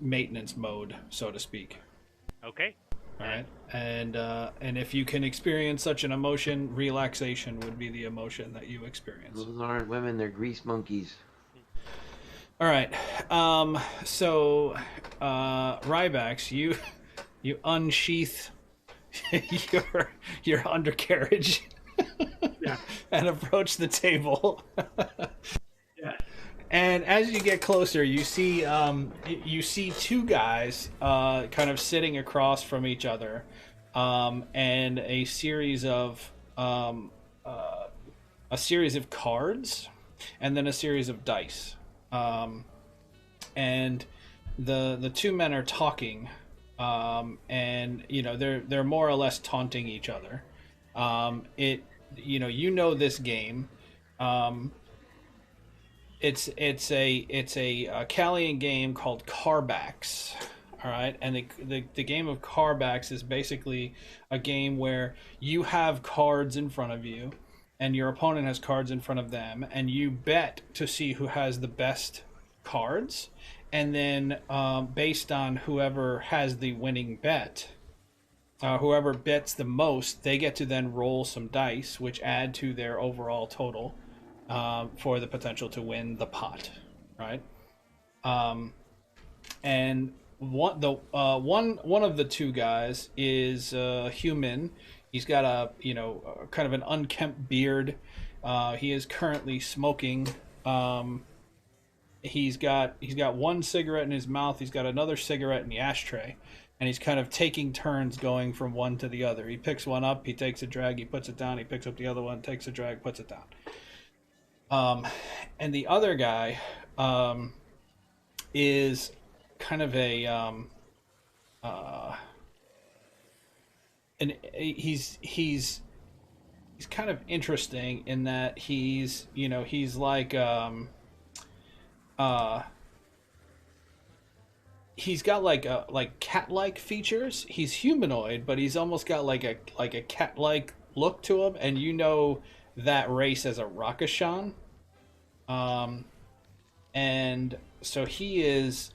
maintenance mode, so to speak. Okay. All right, and if you can experience such an emotion, relaxation would be the emotion that you experience. Those aren't women; they're grease monkeys. All right, so Rybax, you unsheath your undercarriage. Yeah. And approach the table. Yeah. And as you get closer, you see 2 guys kind of sitting across from each other, and a series of cards, and then a series of dice. And the 2 men are talking, and they're more or less taunting each other. This game. It's a Callian game called Carbax. All right, and the game of Carbax is basically a game where you have cards in front of you, and your opponent has cards in front of them, and you bet to see who has the best cards, and then based on whoever has the winning bet, whoever bets the most, they get to then roll some dice, which add to their overall total for the potential to win the pot, right? And one of the 2 guys is human. He's got a kind of an unkempt beard. He is currently smoking he's got one cigarette in his mouth. He's got another cigarette in the ashtray, and he's kind of taking turns going from one to the other. He picks one up, he takes a drag, he puts it down. He picks up the other one, takes a drag, puts it down. And the other guy is kind of a and he's kind of interesting in that he's like he's got like cat-like features. He's humanoid, but he's almost got like a cat-like look to him, and that race as a Rakashan. And so he is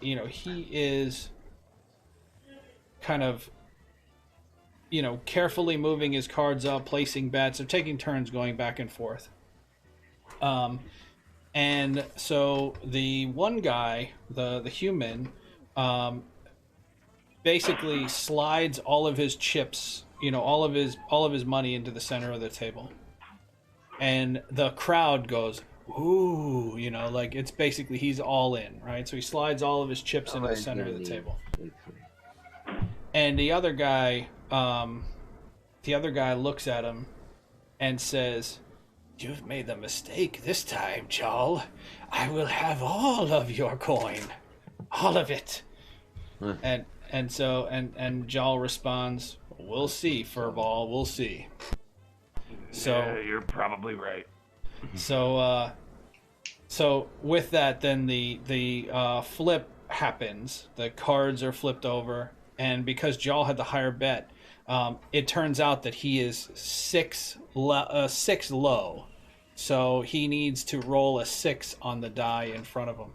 he is kind of carefully moving his cards up, placing bets, or taking turns going back and forth. And so the one guy, the human, basically slides all of his chips, all of his money into the center of the table, and the crowd goes, ooh, like it's basically he's all in, right? So he slides all of his chips into the center of the table. And the other guy looks at him and says, "You've made the mistake this time, Jarl. I will have all of your coin. All of it." And so Jarl responds, "We'll see, Furball, we'll see." So yeah, you're probably right. So with that, then the flip happens. The cards are flipped over, and because Jarl had the higher bet, it turns out that he is six low, so he needs to roll a 6 on the die in front of him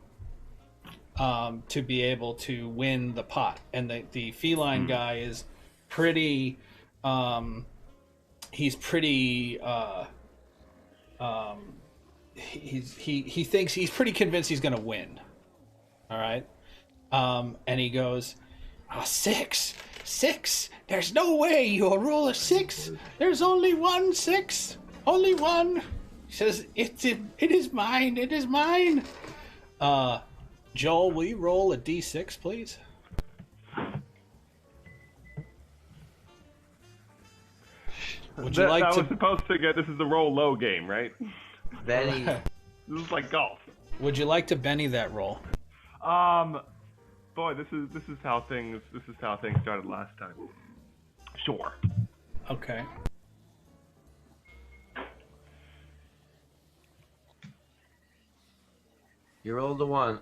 to be able to win the pot. And the feline guy is pretty. He's pretty. He thinks he's pretty convinced he's gonna win. All right, and he goes, 6. There's no way you'll roll a 6. There's only one 6. Only one. He says, it is mine. It is mine. Joel, will you roll a d6, please? Would you like I to? was supposed to get. This is the roll low game, right? Benny. This is like golf. Would you like to Benny that roll? Boy, this is how things started last time. Sure. Okay. You rolled a 1.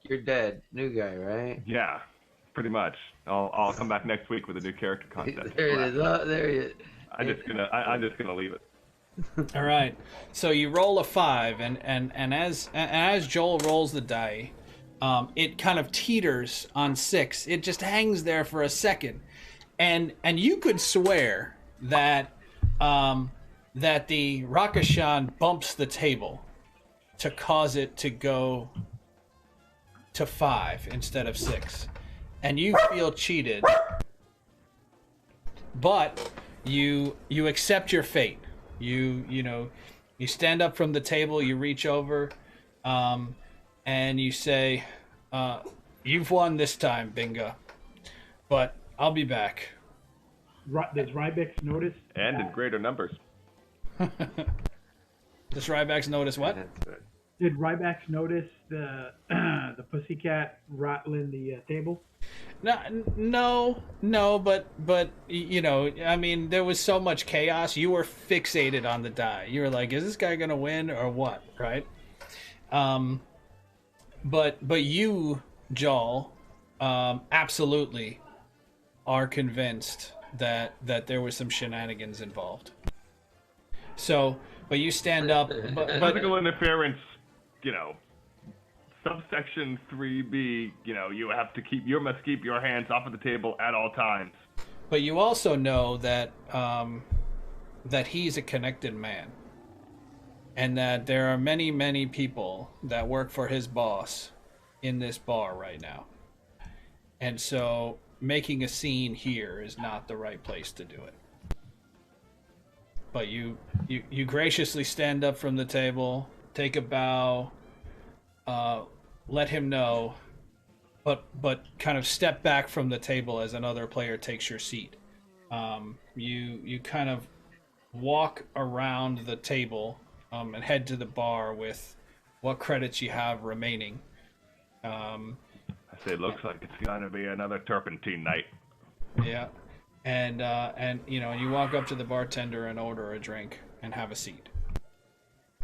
You're dead. New guy, right? Yeah, pretty much. I'll come back next week with a new character contest. There it is. There he is. I'm just gonna leave it. All right. So you roll a 5, and as Joel rolls the die, it kind of teeters on 6. It just hangs there for a second, and you could swear that the Rakashan bumps the table to cause it to go to 5 instead of 6, and you feel cheated, but you accept your fate. You stand up from the table, you reach over, and you say, "You've won this time, Bingo, but I'll be back." Does Rybex notice? And in greater numbers. Does Rybax notice what? Did Rybax notice the pussycat rattling the table? No, but I mean, there was so much chaos. You were fixated on the die. You were like, "Is this guy gonna win or what?" Right? But you, Joel, absolutely are convinced that there was some shenanigans involved. So, but you stand up. But Physical interference, subsection 3B. You must keep your hands off of the table at all times. But you also know that that he's a connected man, and that there are many, many people that work for his boss in this bar right now. And so making a scene here is not the right place to do it. But you graciously stand up from the table, take a bow, let him know, but kind of step back from the table as another player takes your seat. You kind of walk around the table and head to the bar with what credits you have remaining. I say it looks like it's gonna be another turpentine night. Yeah, and you walk up to the bartender and order a drink and have a seat.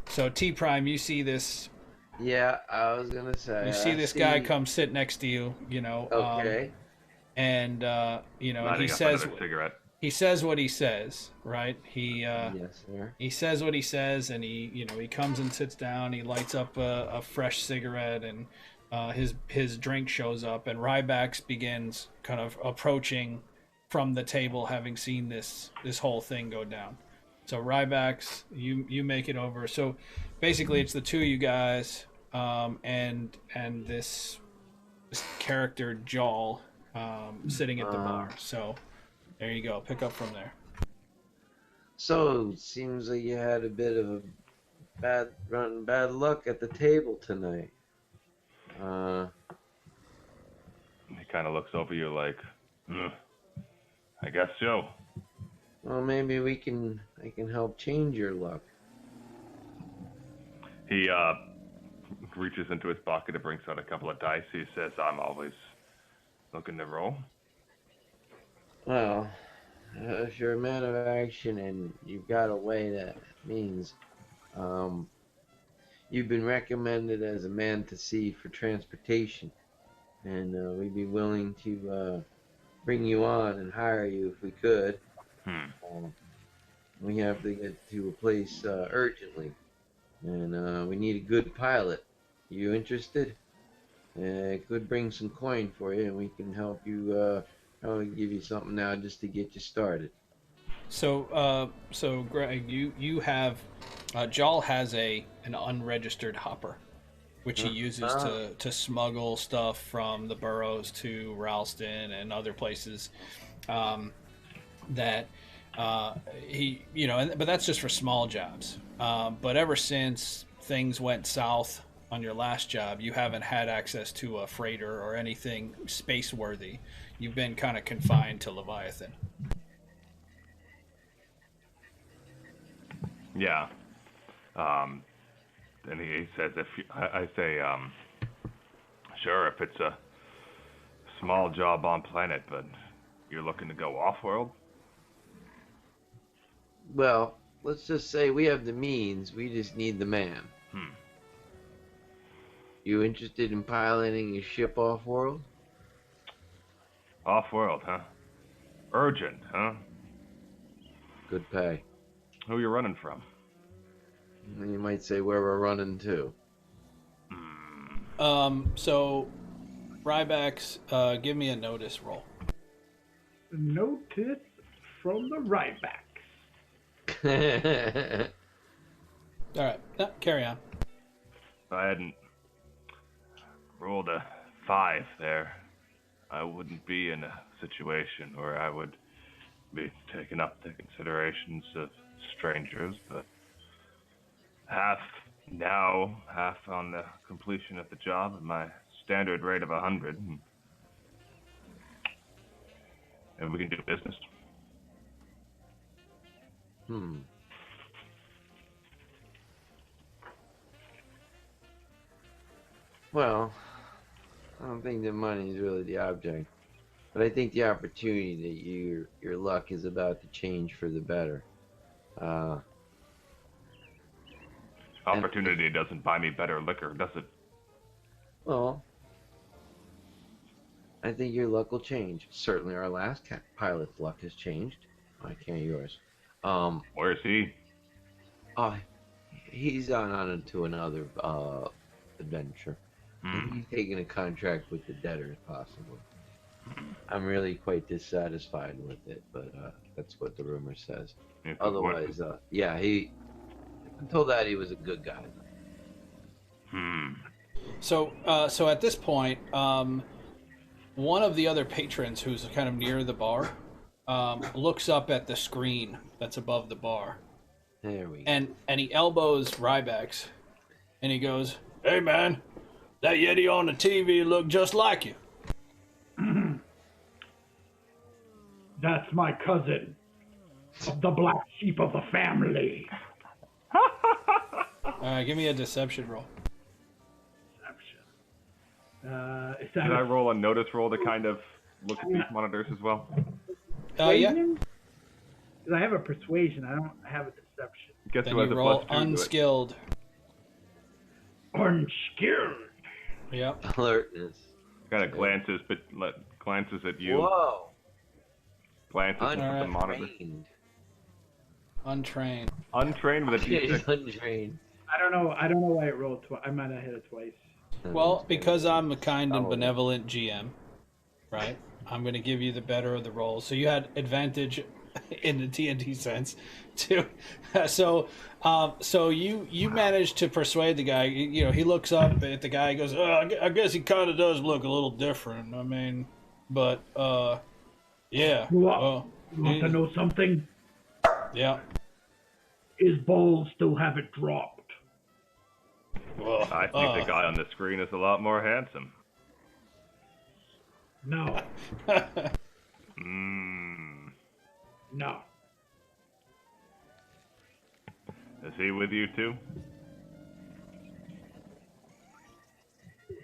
So T Prime, you see this. Yeah, I was gonna say. You see I this see... guy come sit next to you. Okay. And and he Lighting up says another cigarette. he says what he says, right? Yes, sir. He says what he says, and he comes and sits down. He lights up a fresh cigarette, and his drink shows up, and Rybax begins kind of approaching from the table, having seen this whole thing go down. So Rybax, you make it over. So basically, it's the two of you guys, and this character Jal sitting at the bar. So there you go. Pick up from there. So seems like you had a bit of a bad luck at the table tonight. He kind of looks over you like, I guess so. Well, maybe I can help change your luck. He reaches into his pocket and brings out a couple of dice. He says, I'm always looking to roll. Well, if you're a man of action and you've got a way, that means you've been recommended as a man to see for transportation, and we'd be willing to bring you on and hire you if we could. We have to get to a place urgently, and we need a good pilot. You interested? It could bring some coin for you, and we can help you. I'll give you something now just to get you started. So Greg, you have Jal has an unregistered hopper, which he uses to smuggle stuff from the boroughs to Ralston and other places. That but that's just for small jobs. But ever since things went south on your last job, you haven't had access to a freighter or anything space worthy. You've been kind of confined to Leviathan. Yeah. And he says, I say, sure, if it's a small job on planet, but you're looking to go off-world? Well, let's just say we have the means. We just need the man. You interested in piloting a ship off-world? Off-world, huh? Urgent, huh? Good pay. Who you running from? You might say where we're running to. So Rybax, give me a notice roll. Notice from the Rybax. All right, carry on. If I hadn't rolled a 5 there, I wouldn't be in a situation where I would be taking up the considerations of strangers, but half now, half on the completion of the job at my standard rate of 100. And we can do business. Well, I don't think the money is really the object, but I think the opportunity that your luck is about to change for the better. Opportunity doesn't buy me better liquor, does it? Well, I think your luck will change. Certainly, our last pilot's luck has changed. Why can't yours? Where's he? He's on to another adventure. He's taking a contract with the debtors, possibly. I'm really quite dissatisfied with it, but that's what the rumor says. Otherwise, I'm told that he was a good guy. So at this point, one of the other patrons who's kind of near the bar looks up at the screen that's above the bar. There we go. And he elbows Rybax, and he goes, "Hey man, That Yeti on the TV looked just like you. That's my cousin, the black sheep of the family. All right, give me a deception roll. Is Did that I roll a notice roll to kind of look at these monitors as well? Yeah. Because I have a persuasion, I don't have a deception. Guess Then who has you a roll plus 2 to it? unskilled. Unskilled. Yep. Alertness. Kind of glances at you. Whoa. Glances at the Alright. monitor. Untrained. Untrained with a He's D6. untrained. I don't know why it rolled twice. I might have hit it twice. Well, because I'm a kind and Oh. benevolent GM, right? I'm going to give you the better of the rolls. So you had advantage in the TNT sense, too. So you managed to persuade the guy. You know, he looks up at the guy. He goes, I guess he kind of does look a little different. I mean, but yeah. You want to know something? Yeah. His balls still haven't dropped. Well, I think the guy on the screen is a lot more handsome. No, Mmm. no. Is he with you too?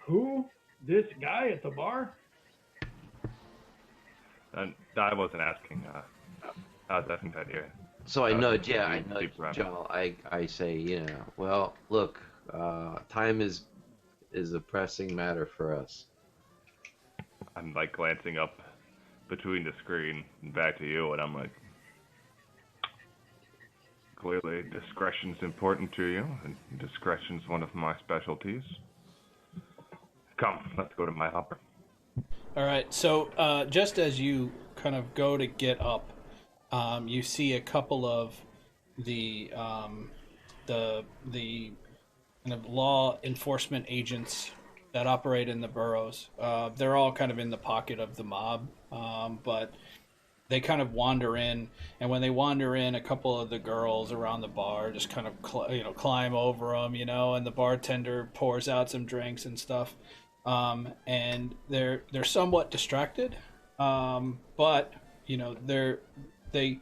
Who? This guy at the bar? I wasn't asking. I was asking that here. So I nudge, yeah, I nudge Joel. I say, well, look, time is a pressing matter for us. I'm like glancing up between the screen and back to you, and I'm like, clearly discretion's important to you, and discretion's one of my specialties. Come, let's go to my hopper. All right. So just as you kind of go to get up, you see a couple of the kind of law enforcement agents that operate in the boroughs. They're all kind of in the pocket of the mob, but they kind of wander in, and when they wander in, a couple of the girls around the bar just kind of climb over them, and the bartender pours out some drinks and stuff, and they're somewhat distracted, but they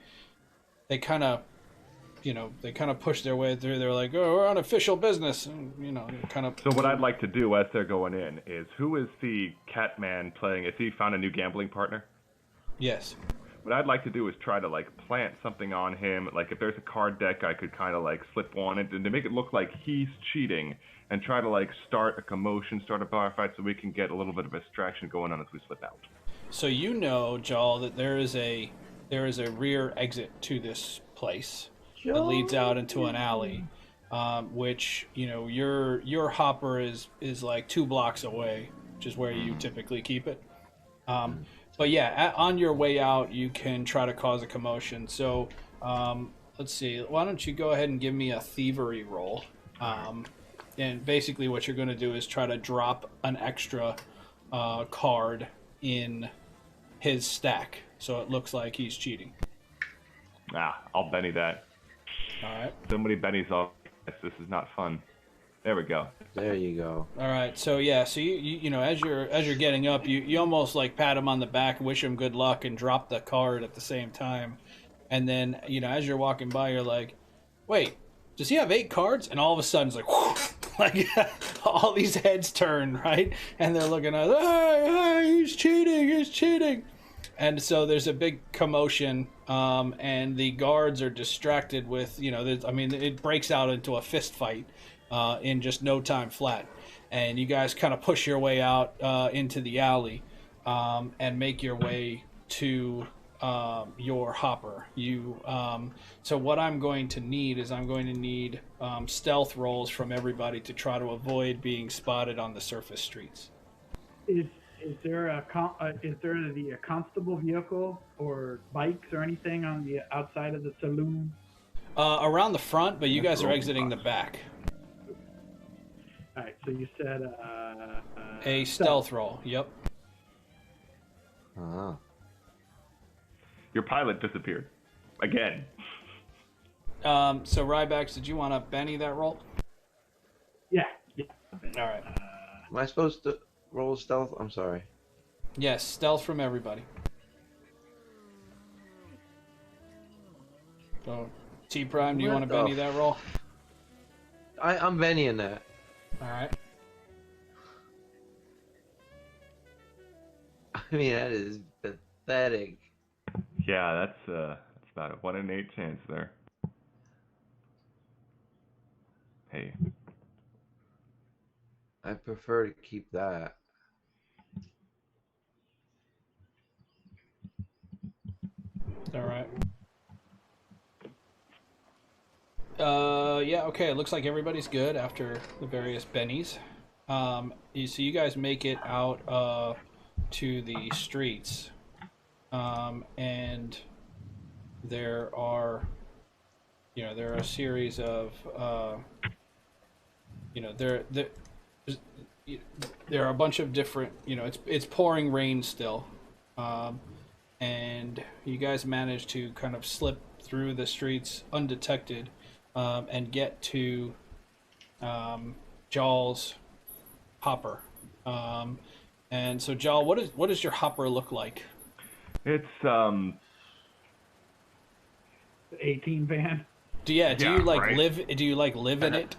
kind of push their way through. They're like, oh, we're on official business, and kind of. So what I'd like to do as they're going in is, who is the Catman playing? Has he found a new gambling partner? Yes. What I'd like to do is try to plant something on him. Like if there's a card deck, I could kind of slip on it and to make it look like he's cheating, and try to start a commotion, start a bar fight, so we can get a little bit of a distraction going on as we slip out. So Joel, that there is a rear exit to this place that leads out into an alley, which your hopper is like 2 blocks away, which is where you typically keep it. But yeah, on your way out, you can try to cause a commotion. So let's see. Why don't you go ahead and give me a thievery roll? And basically, what you're going to do is try to drop an extra card in his stack, so it looks like he's cheating. I'll Benny that. All right. So many Bennies off. This is not fun. There we go. There you go. All right. So yeah. So you as you're getting up, you almost pat him on the back, wish him good luck, and drop the card at the same time. And then as you're walking by, you're like, wait, does he have 8 cards? And all of a sudden it's like, whoosh, all these heads turn, right? And they're looking at, hey, he's cheating. And so there's a big commotion, and the guards are distracted with, it breaks out into a fist fight in just no time flat. And you guys kind of push your way out into the alley and make your way to your hopper. So what I'm going to need is stealth rolls from everybody to try to avoid being spotted on the surface streets. Is there a constable vehicle or bikes or anything on the outside of the saloon? Around the front, but you guys are exiting the back. All right, so you said A stealth roll. Yep. Uh-huh. Your pilot disappeared. Again. So Rybax, did you want to Benny that roll? Yeah. All right. Am I supposed to roll stealth? I'm sorry. Yes, stealth from everybody. So, T Prime, do you What want to the Benny that roll? I'm Bennying that. All right. I mean, that is pathetic. Yeah, that's about a 1 in 8 chance there. Hey, I prefer to keep that. All right. Yeah, okay. It looks like everybody's good after the various bennies. So you guys make it out to the streets, and there are, there are a series of, there are a bunch of different, it's pouring rain still, and you guys manage to kind of slip through the streets undetected, and get to Jaw's hopper. And so, Jaw, what does your hopper look like? it's 18 van. Do you right. live in it?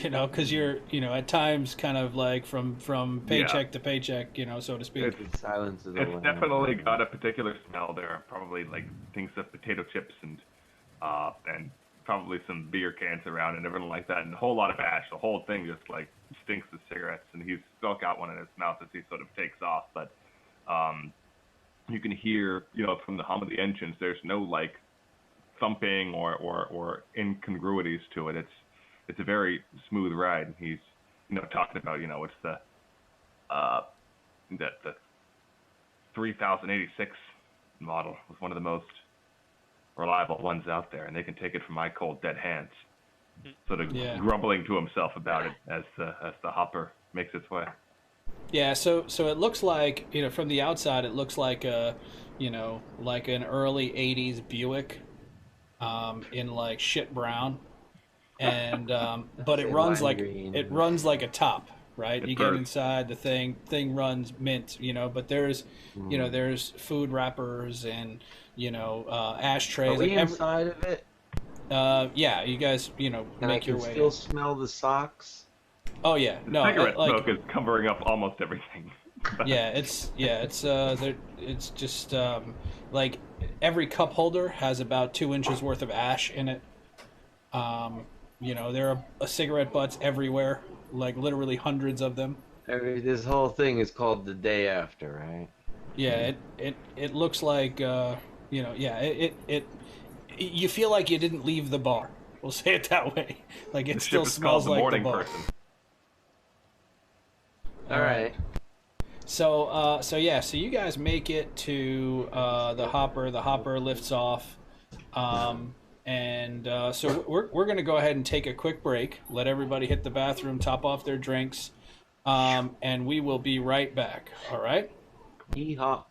Because you're at times kind of like from paycheck to paycheck, so to speak. The silence of the It's land. definitely got a particular smell. There are probably like things of potato chips and probably some beer cans around and everything like that, and a whole lot of ash. The whole thing just like stinks of cigarettes, and he's still got one in his mouth as he sort of takes off. But you can hear, from the hum of the engines, there's no like thumping or incongruities to it. It's a very smooth ride. He's talking about it's the 3086 model was one of the most reliable ones out there, and they can take it from my cold dead hands. Sort of grumbling to himself about it as the hopper makes its way. Yeah, so it looks like, from the outside it looks like like an early 80s Buick, in like shit brown, and but it runs like a top, right? You get inside the thing runs mint, but there's there's food wrappers and ashtrays. Are we inside of it? Yeah, you guys make your way. And I can still smell the socks. Oh yeah, no, cigarette smoke is covering up almost everything. it's just like every cup holder has about 2 inches worth of ash in it. There are cigarette butts everywhere, like literally hundreds of them. This whole thing is called The Day After, right? Yeah, it looks like you feel like you didn't leave the bar. We'll say it that way. Like it still smells like the bar. Person. All right. So you guys make it to the hopper. The hopper lifts off, and so we're gonna go ahead and take a quick break. Let everybody hit the bathroom, top off their drinks, and we will be right back. All right. Yeehaw.